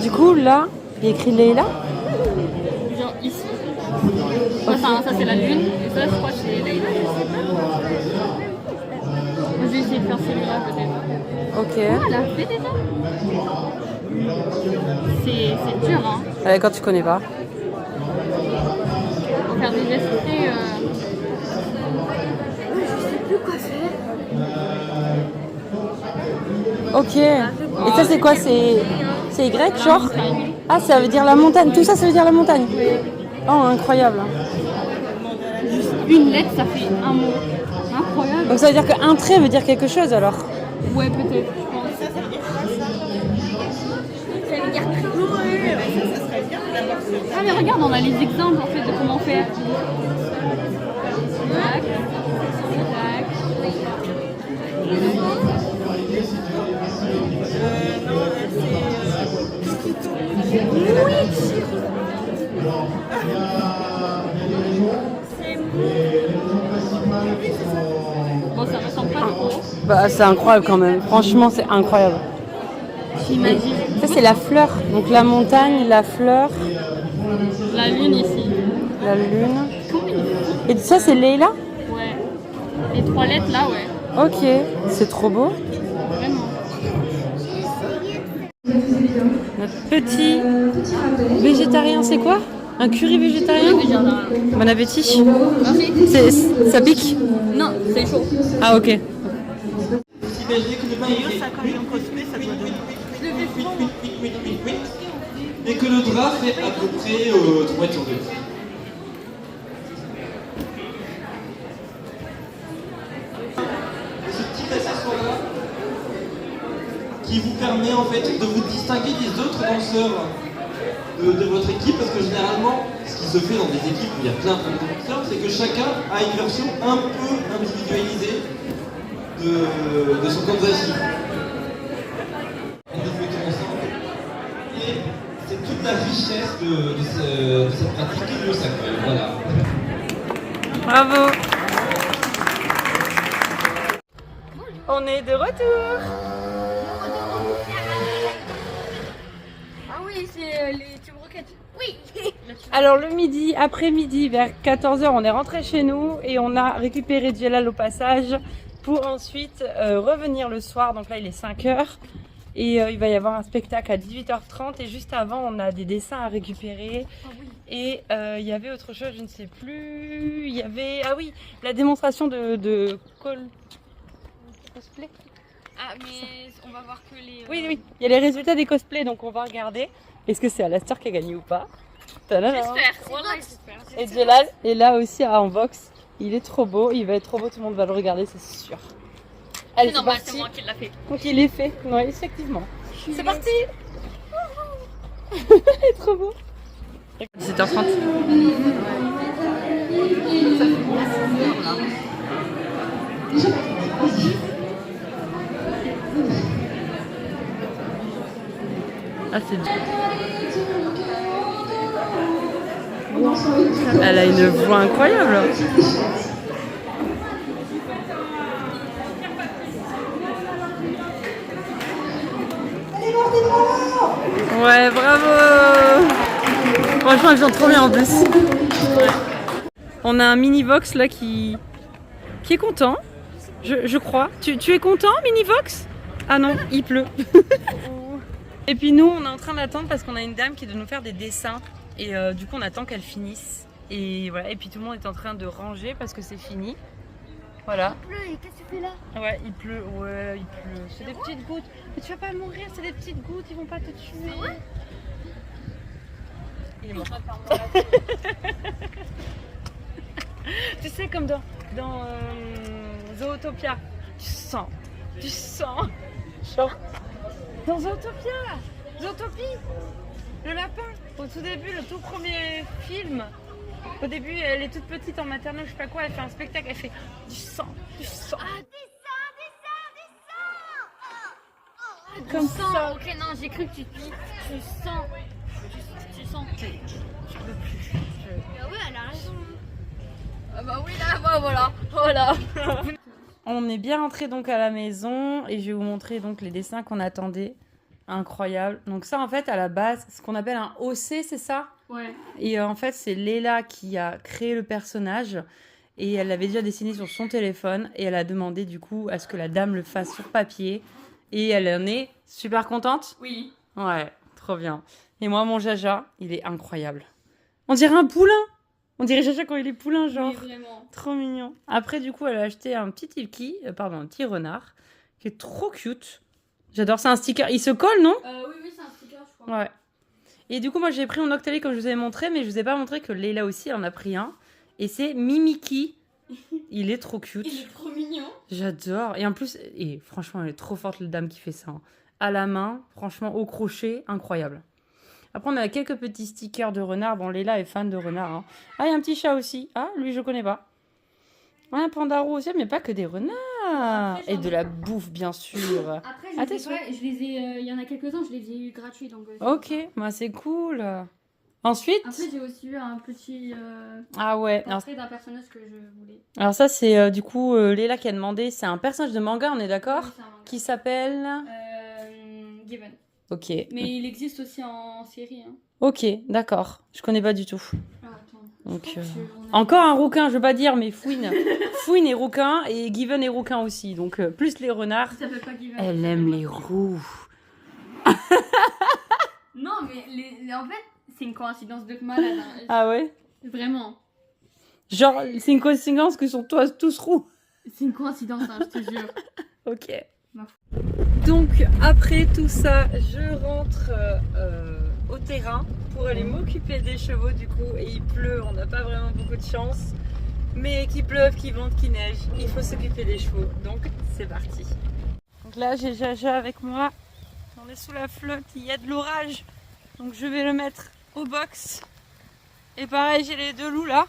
Du coup, là, il y a écrit Leila. Genre ici. Ça c'est la lune. Et ça, je crois que c'est Leila, je sais pas. Je vais essayer de faire celui-là peut-être. Ok. Oh, elle a fait déjà. C'est dur, hein. Quand tu connais pas. Faut faire des gestes très... Ok. Et ça, c'est quoi? C'est Y, genre? Ah, ça veut dire la montagne. Tout ça, ça veut dire la montagne. Oh, incroyable. Juste une lettre, ça fait un mot. Incroyable. Donc ça veut dire qu'un trait veut dire quelque chose, alors? Ouais, peut-être, je pense. Ah, mais regarde, on a les exemples en fait de comment faire. Tac. Tac. Bah, c'est incroyable quand même. Franchement, c'est incroyable. J'imagine. Ça, c'est la fleur. Donc la montagne, la fleur, La lune ici. la lune. Et ça, c'est Leila? Ouais. Les 3 lettres là, ouais. Ok, c'est trop beau. Vraiment. Notre petit végétarien, c'est quoi? Un curry végétarien? Bon appétit. Ça pique? Non, c'est chaud. Ah ok. Et que le drap fait à peu près 3 mètres sur 2. Ce petit accessoire-là qui vous permet en fait de vous distinguer des autres danseurs de votre équipe, parce que généralement, ce qui se fait dans des équipes où il y a plein de danseurs, c'est que chacun a une version un peu individualisée de son chorégraphie. On les fait tout ensemble. Et c'est toute la richesse de cette pratique qui le sacré. Voilà. Bravo. On est de retour. Ah oui, c'est les tubes roquettes. Oui. Alors le midi, après-midi, vers 14h, on est rentré chez nous et on a récupéré Djelal au passage pour ensuite revenir le soir. Donc là, il est 5h et il va y avoir un spectacle à 18h30 et juste avant, on a des dessins à récupérer. Et il y avait autre chose, je ne sais plus. Il y avait, ah oui, la démonstration de cosplay. Ah, mais on va voir que les. Oui, oui, il y a les résultats des cosplays, donc on va regarder. Est-ce que c'est Alastair qui a gagné ou pas? Tadam. J'espère. Voilà, j'espère. Et Djelal est là aussi en box. Il est trop beau, il va être trop beau, tout le monde va le regarder, c'est sûr. Allez, C'est c'est normal, parti. c'est moi qui l'a fait. Donc il est fait, oui, effectivement. C'est parti. Il est trop beau. 17h30. Ah, c'est bien. Elle a une voix incroyable. Ouais, bravo. Franchement, elle chante trop bien en plus. On a un mini-vox là qui est content, je crois. Tu es content, mini-vox? Ah non, il pleut. Et puis nous, on est en train d'attendre parce qu'on a une dame qui doit nous faire des dessins. Et du coup, on attend qu'elle finisse. Et voilà. Et puis tout le monde est en train de ranger parce que c'est fini. Voilà. Il pleut et qu'est-ce que tu fais là? Ouais, il pleut. Ouais, il pleut. C'est des petites gouttes. Mais tu vas pas mourir, c'est des petites gouttes. Ils vont pas te tuer. Ah ouais? Il est mort. Tu sais, comme dans Zootopia. Tu sens. Genre. Dans Zootopia. Zootopie. Le lapin. Au tout début, le tout premier film. Au début, elle est toute petite en maternelle, je sais pas quoi. Elle fait un spectacle. Elle fait du sang. Ah, Comme Sang. ça. Ok, non, j'ai cru que tu sens. Tu sens. Je peux plus. Bah ouais, elle a raison. Ah bah oui, là, bah, voilà. On est bien rentré donc à la maison et je vais vous montrer donc les dessins qu'on attendait. Incroyable. Donc ça en fait à la base, ce qu'on appelle un OC, c'est ça? Ouais. Et en fait c'est Leila qui a créé le personnage et elle l'avait déjà dessiné sur son téléphone et elle a demandé du coup à ce que la dame le fasse sur papier et elle en est super contente. Oui. Ouais, trop bien. Et moi mon Jaja, il est incroyable. On dirait un poulain. On dirait Jaja quand il est poulain genre. Oui, vraiment. Trop mignon. Après, du coup, elle a acheté un petit un petit renard, qui est trop cute. J'adore, c'est un sticker. Il se colle, non? Oui, c'est un sticker, je crois. Ouais. Et du coup, moi, j'ai pris mon Octali comme je vous avais montré, mais je vous ai pas montré que Leila aussi, elle en a pris un. Et c'est Mimiki. Il est trop cute. Il est trop mignon. J'adore. Et en plus, et franchement, elle est trop forte, la dame qui fait ça. Hein. À la main, franchement, au crochet, incroyable. Après, on a quelques petits stickers de renard. Bon, Leila est fan de renard. Hein. Ah, il y a un petit chat aussi. Ah, lui, je connais pas. Un panda roux aussi, mais pas que des renards. Après, et de la bouffe, bien sûr. Après, Attention. je les ai, il y en a quelques-uns, je les ai eu gratuits. Donc, Ok, bah, c'est cool. Ensuite, Après, j'ai aussi eu un petit ah ouais. Alors, portrait d'un personnage que je voulais. alors ça, c'est du coup Léla qui a demandé. C'est un personnage de manga, on est d'accord? Oui, c'est un manga. Qui s'appelle... Given. Ok. Mais il existe aussi en série. Hein. Ok, d'accord. Je connais pas du tout. Ah, attends. Donc, Je crois qu'on a- encore un rouquin, je veux pas dire, mais Fouine. Fouine est rouquin et Given est rouquin aussi. Donc, plus les renards. Ça s'appelle pas Given. Elle aime les roux. Non, mais en fait, c'est une coïncidence de malade. Hein. Ah ouais? Vraiment. Genre, c'est une coïncidence que sont tous roux. C'est une coïncidence, hein, je te jure. Ok. Ma Donc après tout ça, je rentre au terrain pour aller m'occuper des chevaux du coup. Et il pleut, on n'a pas vraiment beaucoup de chance. Mais qu'il pleuve, qu'il vente, qu'il neige, il faut s'occuper des chevaux. Donc c'est parti. Donc là j'ai Jaja avec moi. On est sous la flotte, il y a de l'orage. Donc je vais le mettre au box. Et pareil, j'ai les deux loups là.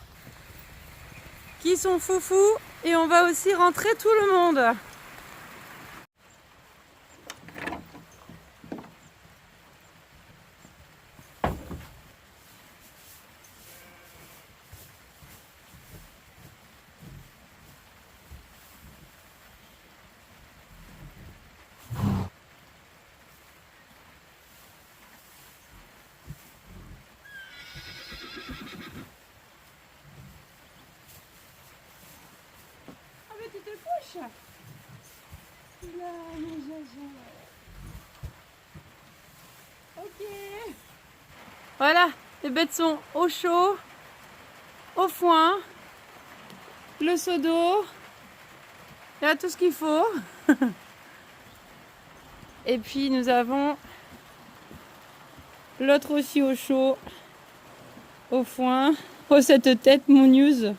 Qui sont foufous. Et on va aussi rentrer tout le monde. Tu te couches là, mon Jaja. Ok. Voilà, les bêtes sont au chaud, au foin, le seau d'eau, il y a tout ce qu'il faut. Et puis nous avons l'autre aussi au chaud, au foin. Oh cette tête, mon news.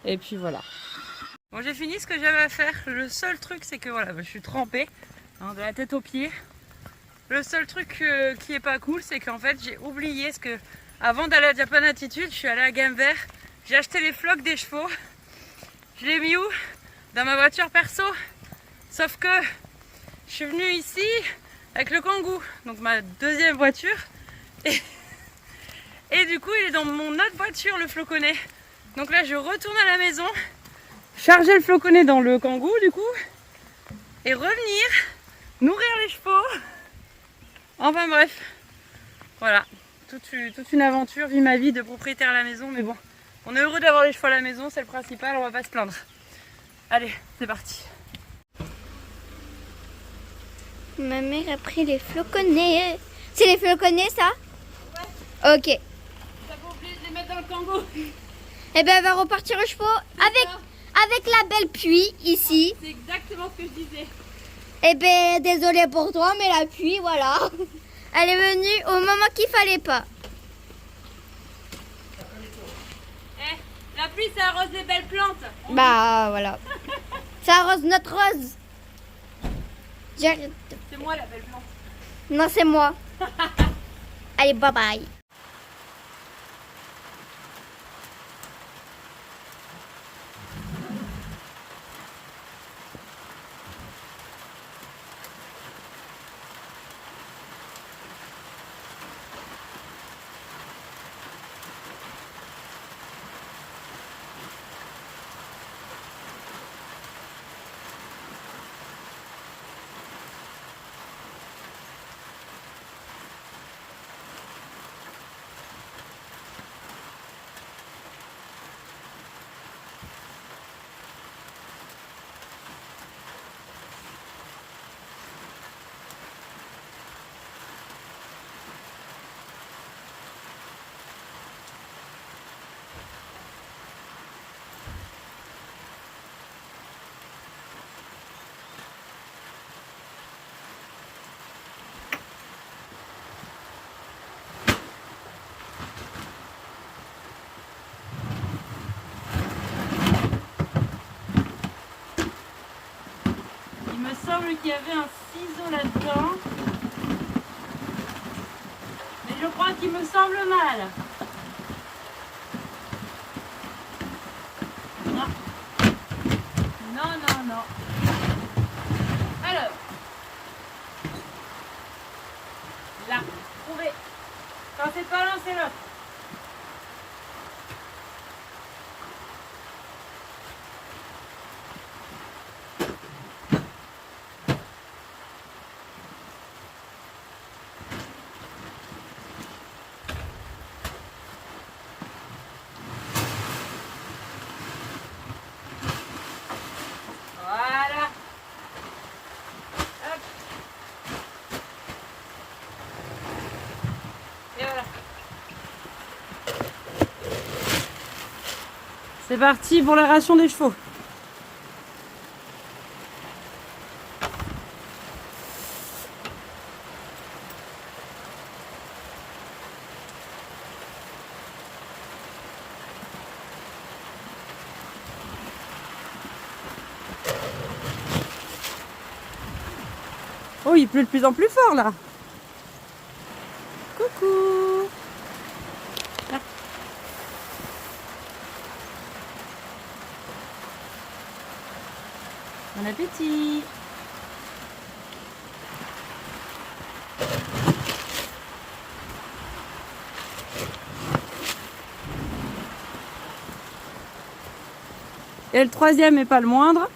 Et puis voilà. Bon, j'ai fini ce que j'avais à faire. Le seul truc, c'est que voilà, je suis trempée hein, de la tête aux pieds. Le seul truc qui est pas cool, c'est qu'en fait, j'ai oublié ce que avant d'aller à Japan Attitude, je suis allée à Game Vert. J'ai acheté les flocs des chevaux. Je l'ai mis où? Dans ma voiture perso. Sauf que je suis venue ici avec le Kangoo, donc ma deuxième voiture. Et du coup, il est dans mon autre voiture, le floconnet. Donc là, je retourne à la maison, charger le floconnet dans le Kangoo du coup, et revenir, nourrir les chevaux. Enfin bref, voilà, toute une aventure, vie ma vie de propriétaire à la maison, mais bon, on est heureux d'avoir les chevaux à la maison, c'est le principal, on va pas se plaindre. Allez, c'est parti. Ma mère a pris les floconnets. C'est les floconnets, ça? Ouais. Ok. T'as pas oublié de les mettre dans le Kangoo? Eh ben, elle va repartir aux chevaux avec la belle pluie ici. C'est exactement ce que je disais. Eh ben, désolée pour toi, mais la pluie, voilà. Elle est venue au moment qu'il fallait pas. Eh, la pluie ça arrose les belles plantes. Bah, voilà. Ça arrose notre rose. J'arrête. C'est moi la belle plante. Non, c'est moi. Allez, bye bye. Qu'il y avait un ciseau là-dedans. Mais je crois qu'il me semble mal. Non. Non, non, non. Alors. Quand c'est pas lancez-le. Voilà. Hop. Et voilà. C'est parti pour la ration des chevaux. Oh, il pleut de plus en plus fort là. Coucou. Ah. Bon appétit. Et le troisième et pas le moindre.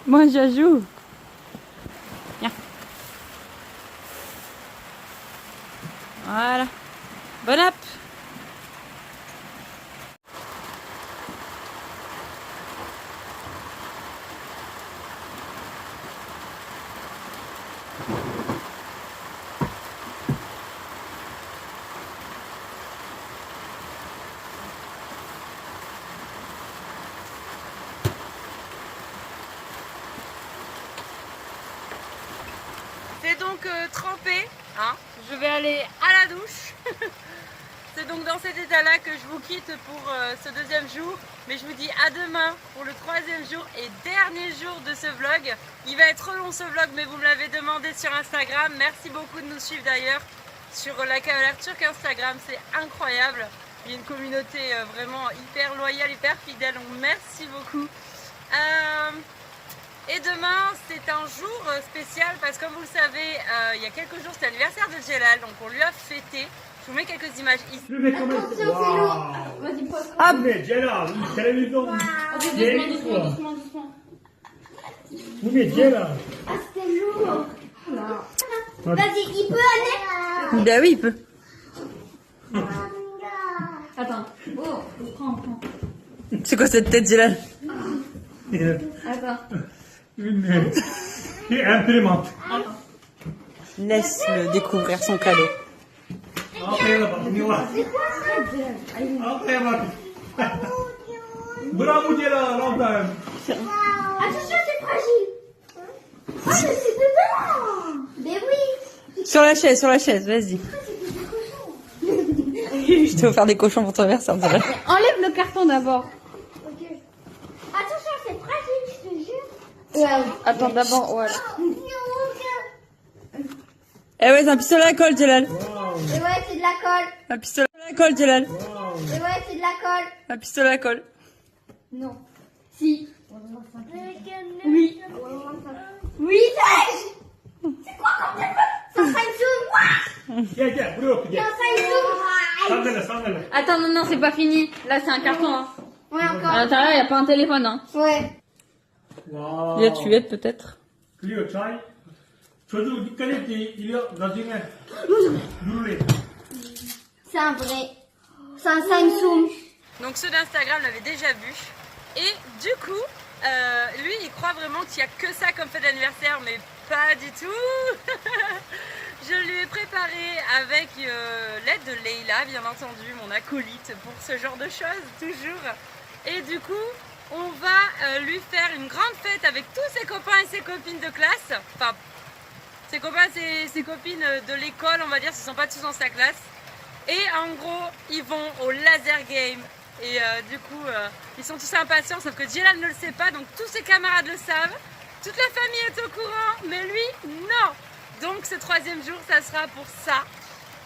Moi, j'ajoute. Viens. Voilà. Bon app. C'est donc trempé, hein. Je vais aller à la douche. C'est donc dans cet état-là que je vous quitte pour ce deuxième jour. Mais je vous dis à demain pour le troisième jour et dernier jour de ce vlog. Il va être long ce vlog, mais vous me l'avez demandé sur Instagram. Merci beaucoup de nous suivre d'ailleurs sur la cavalière turque Instagram. C'est incroyable. Il y a une communauté vraiment hyper loyale, hyper fidèle. Donc merci beaucoup. Et demain, c'est un jour spécial parce que comme vous le savez, il y a quelques jours, c'était l'anniversaire de Djelal, donc on lui a fêté. Je vous mets quelques images ici. Vas-y, pose. Hop. Mais Djelal, télévision. Doucement. Vous mettez Djelal. Ah, c'était lourd. Vas-y, il peut aller. Ben oui, il peut. Attends. Oh, prends. C'est quoi cette tête, Djelal? Attends. Une imprimante. Laisse-le découvrir son cadeau. Après là-bas, on y va. Après là-bas. Bravo Djelal, enfin. Attention, c'est fragile. Oh, mais c'est dedans. Mais oui. Sur la chaise, vas-y. Je t'ai offert des cochons pour ton anniversaire, Djelal. Enlève le carton d'abord. Ok. Attention, c'est fragile, je te jure. Attends, d'abord, voilà. Eh ouais, c'est un pistolet à colle, Djelal. Et ouais, c'est de la colle. Un pistolet à colle, Djelal. Et ouais, c'est de la colle. Un pistolet à colle. Non. Si. Oui. Oui, c'est quoi comme téléphone? C'est un Samsung. Tiens, Bruno, C'est un Samsung. Sandale. Attends, non, c'est pas fini. Là, c'est un carton. Hein. Ouais, À encore. l'intérieur, il n'y a pas un téléphone. Hein. Ouais. Il y a tué peut-être. Clio çay. Çocuğu dikkat et, il est dans une brûlée. C'est un vrai. C'est un Samsung. Donc ceux d'Instagram l'avaient déjà vu. Et du coup, lui, il croit vraiment qu'il n'y a que ça comme fête d'anniversaire, mais pas du tout. Je lui ai préparé avec l'aide de Leïla, bien entendu, mon acolyte pour ce genre de choses, toujours. Et du coup, on va lui faire une grande fête avec tous ses copains et ses copines de classe. Enfin, ses copains et ses copines de l'école, on va dire, ce ne sont pas tous dans sa classe. Et en gros, ils vont au laser game. Et du coup, ils sont tous impatients, sauf que Djelal ne le sait pas, donc tous ses camarades le savent. Toute la famille est au courant, mais lui, non. Donc ce troisième jour, ça sera pour ça.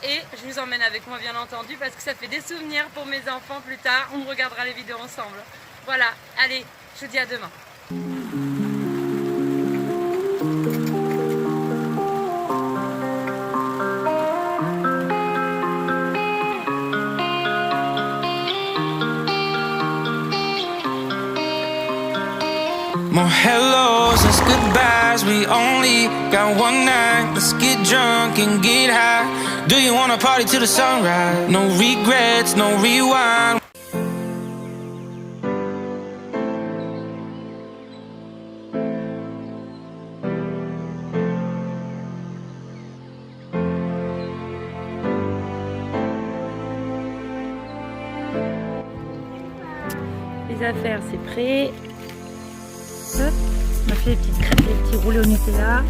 Et je vous emmène avec moi, bien entendu, parce que ça fait des souvenirs pour mes enfants plus tard. On regardera les vidéos ensemble. Voilà, allez, je vous dis à demain. More hellos, less goodbyes. We only got one night. Let's get drunk and get high. Do you wanna party till the sunrise? No regrets, no rewind. Les affaires, c'est prêt. Hop. On a fait les petites crêpes, les petits roulés au Nutella.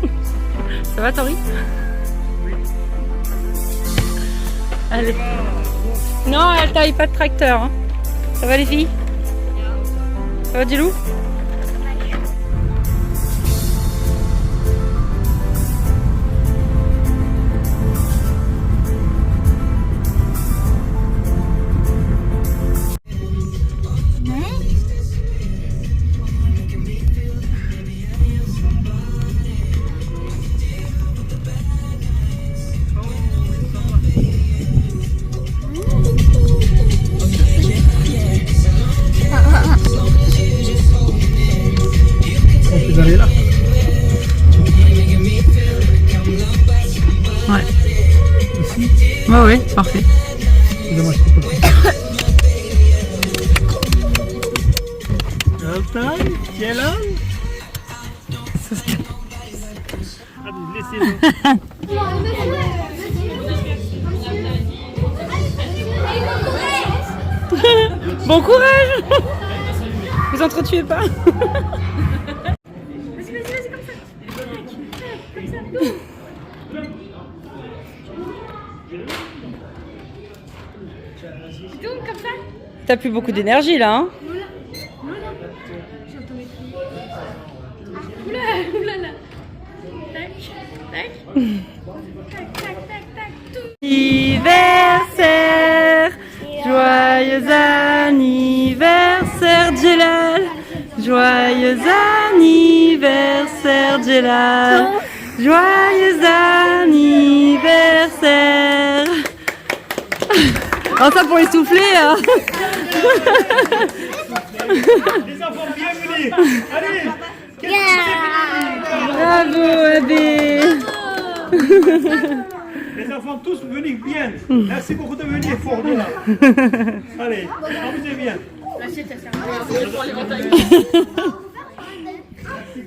Hop. Ça va, Tori? Allez. Non, elle taille pas de tracteur. Hein. Ça va les filles? Ça va, Djilou? Là. Ouais. Ici. Ouais, ouais, parfait. Excusez-moi, je coupe le Altaï, tu es là? Allez, laissez-le. Bon courage. Vous entretuez pas. T'as plus beaucoup d'énergie là, hein? Anniversaire, joyeux anniversaire Djelal, joyeux anniversaire Djelal, joyeux anniversaire. Oh, ça pour les souffler, hein. Les enfants, bienvenue. Allez. Bravo, Abbé. Les enfants tous venez bien. Merci beaucoup de venir fort de là. Allez, amusez bien.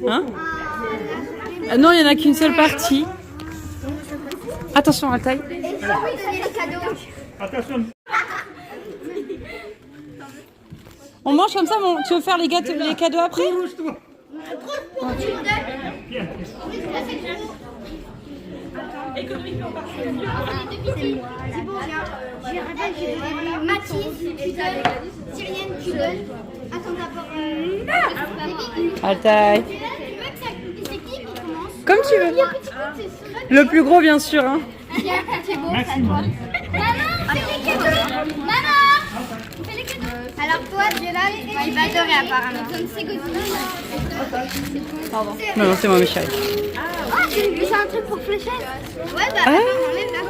Hein? Ah non, il n'y en a qu'une seule partie. Attention à la taille. Attention. On mange comme ça, tu veux faire les cadeaux après? Mathis, tu donnes. Syrienne, tu donnes. Attends d'abord. Altaï. C'est qui qui commence? Comme tu veux. Le plus gros, bien sûr. Hein. C'est beau, ça toi. Maman, fais les cadeaux. Maman, fais les cadeaux. Alors toi, Djelal, il va adorer apparemment. Pardon. Non, c'est moi, mes chéris. Oh, c'est un truc pour fléchette. Ouais, bah, Ah. on enlève là.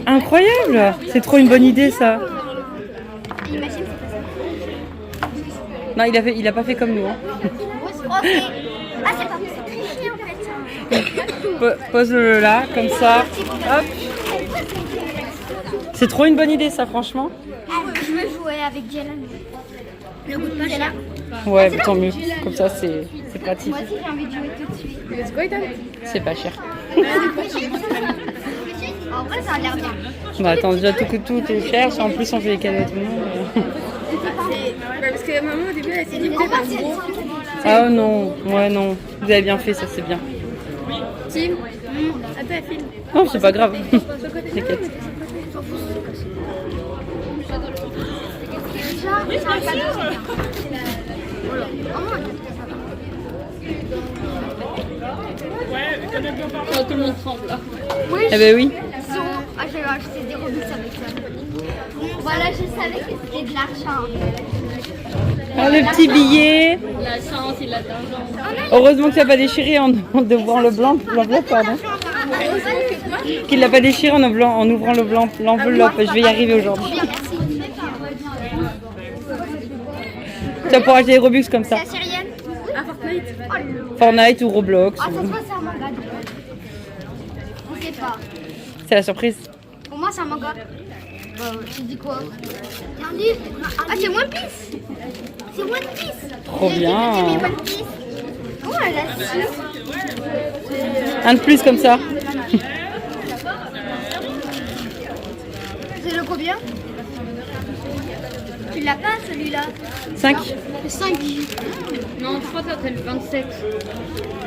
Incroyable. C'est trop une bonne idée, ça. Imagine, c'est pas ça. Non, il a pas fait comme nous. Hein. Ah, c'est pas triché en fait. Pose-le là, comme ça. Hop. C'est trop une bonne idée, ça, franchement. Je veux jouer avec Djelal. Le goût de pas cher. Ouais, tant mieux. Comme ça, c'est pratique. Moi aussi, j'ai envie de jouer tout de suite. C'est pas cher. En vrai, ça a l'air bien. Bah attends, déjà tout est cher. Si en plus on fait les cadeaux à tout le monde. Parce que maman au début elle s'est dit En fait, c'est Ah non, ouais non. Vous avez bien fait, ça c'est bien. Tim, à ta fille. Non, c'est pas grave. T'inquiète. c'est un cadeau. Tout le monde tremble là. Eh ben oui. Ah, je vais acheter des Robux avec ça. Voilà, je savais que c'était de l'argent. Ah, le petit billet. La chance, il a de l'argent. Heureusement que tu n'as pas déchiré en ouvrant l'enveloppe, pardon. Qu'il l'a pas déchiré en ouvrant l'enveloppe. Je vais y arriver aujourd'hui. Merci. Tu vas pouvoir acheter des Robux comme ça. C'est la syrienne. Ah, Fortnite. Fortnite ou Roblox. Ah, ça se voit, c'est un manga. On sait pas. C'est la surprise. Pour moi, c'est un manga. Tu dis quoi? Un livre. Ah, c'est One Piece. C'est One Piece. Trop bien. J'ai mis One Piece. Oh, elle a 6. Un de plus comme ça. C'est le combien? Tu l'as pas celui-là? 5. 5. Non, je crois que c'est le 27.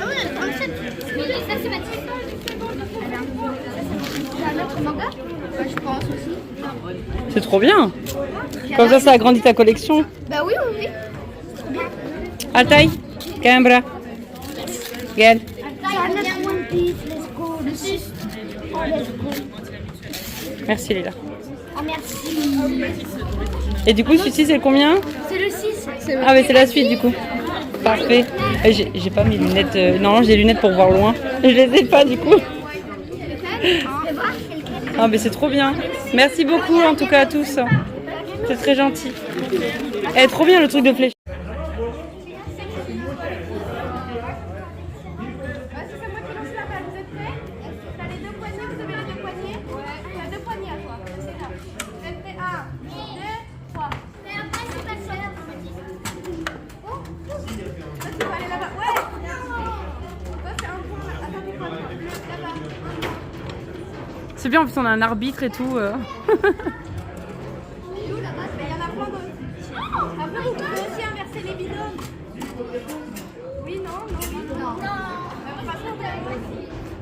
Ah ouais, le 37. Mais ça, c'est Mathilde. C'est un autre manga? Ouais, je pense aussi. C'est trop bien. Comme ça agrandit ta collection. Bah oui, oui, oui. Trop bien. Altaï, Cambra. Gaël. C'est un autre One Piece. Let's go. Le 6. Oh, let's go. Merci Léla. Oh, merci. Et du coup, celui-ci, c'est combien? C'est le 6. Ah, mais c'est la suite du coup. Parfait. Et j'ai pas mes lunettes. Non, j'ai des lunettes pour voir loin. Je les ai pas du coup. Ah, mais c'est trop bien. Merci beaucoup en tout cas à tous. C'est très gentil. Eh, trop bien le truc de flèche. C'est bien, en plus on a un arbitre et tout. Il y en a plein d'autres. Après, vous pouvez aussi inverser les binômes. Oui, non.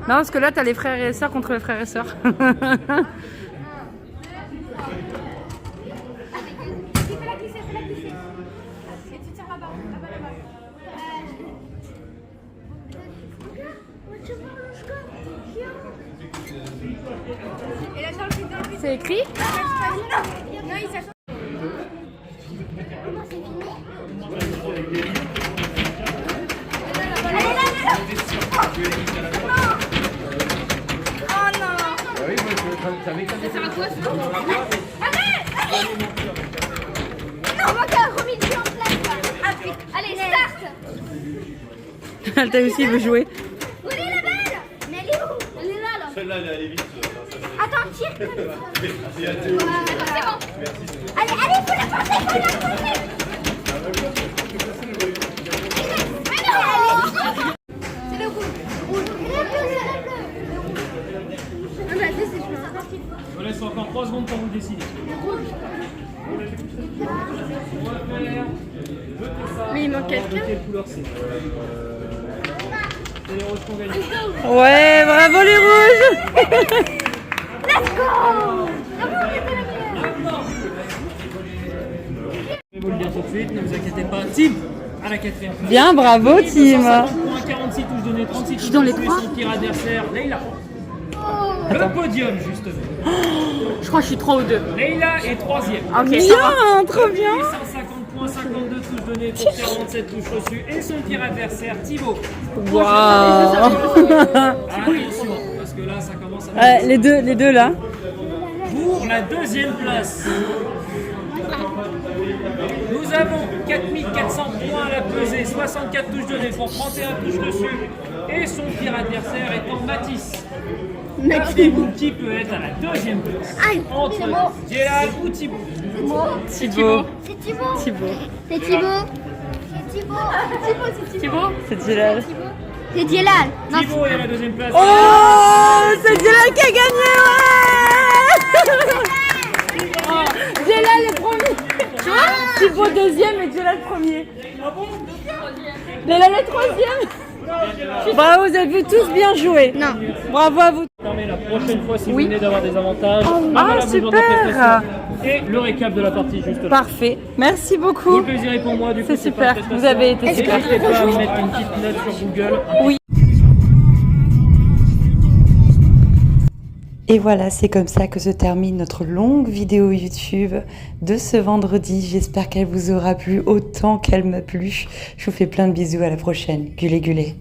Non, parce que là t'as les frères et sœurs contre les frères et sœurs. C'est écrit? Non, il s'achète. Oh non! Ça sert à quoi ça? Non, on va faire remis le jeu en place là. Allez, start! Altaï aussi veut jouer. Où est la balle? Mais elle est où? Elle est là, là. Celle-là, elle est allée vite. Attends, tire comme ça. C'est à Théo. C'est bon. Allez, faut la passer, faut la passer. Mais non, allez. C'est le rouge. Rouge. Le bleu, c'est le bleu. Ah bah, c'est ça. Je vous laisse encore 3 secondes pour vous décider. Mais il manque quelqu'un. Quelle couleur c'est? C'est les rouges qu'on gagne. Ouais, bravo les rouges. Let's go. Je vais vous le dire tout de suite, ne vous inquiétez pas. Team à la 4e. Bien, bravo team. 250 points, 46 touches données, 36 touches dans les plus, trois. son tir adversaire, Leïla. Le podium, justement. Je crois que je suis 3 ou 2. Leïla est 3e. Ok, Bien, trop bien. 150 points, 52 touches données pour 47 touches reçues. Et son tir adversaire, Thibaut. Waouh. Attention, parce que là, ça commence à... Les deux là. Pour la 2e place, nous avons 4400 points à la pesée, 64 touches données pour 31 touches dessus. Et son pire adversaire étant Mathis. Savez-vous qui peut être à la 2e place? Entre Djelal ou Thibaut? Thibaut. C'est Thibaut. Thibaut. C'est Thibaut. C'est Thibaut. C'est Thibaut. C'est Djelal. C'est Djelal. Non, Thibaut est à la 2e place. Oh, c'est Djelal qui a gagné. Ouais. Djelal est premier. Tu vois? Thibaut 2e et Djelal 1er. Djelal est 3e. Bravo, vous avez tous bien joué. Non. Bravo à vous. Mais la prochaine fois, si vous venez d'avoir des avantages, Ah, super. Et le récap de la partie, juste là. Parfait. Merci Tout beaucoup. le plaisir est pour moi, du coup, C'est super. Vous avez été super. N'hésitez pas à me mettre une petite note sur Google. Oui. Et voilà, c'est comme ça que se termine notre longue vidéo YouTube de ce vendredi. J'espère qu'elle vous aura plu autant qu'elle m'a plu. Je vous fais plein de bisous, à la prochaine. Gulé gulé.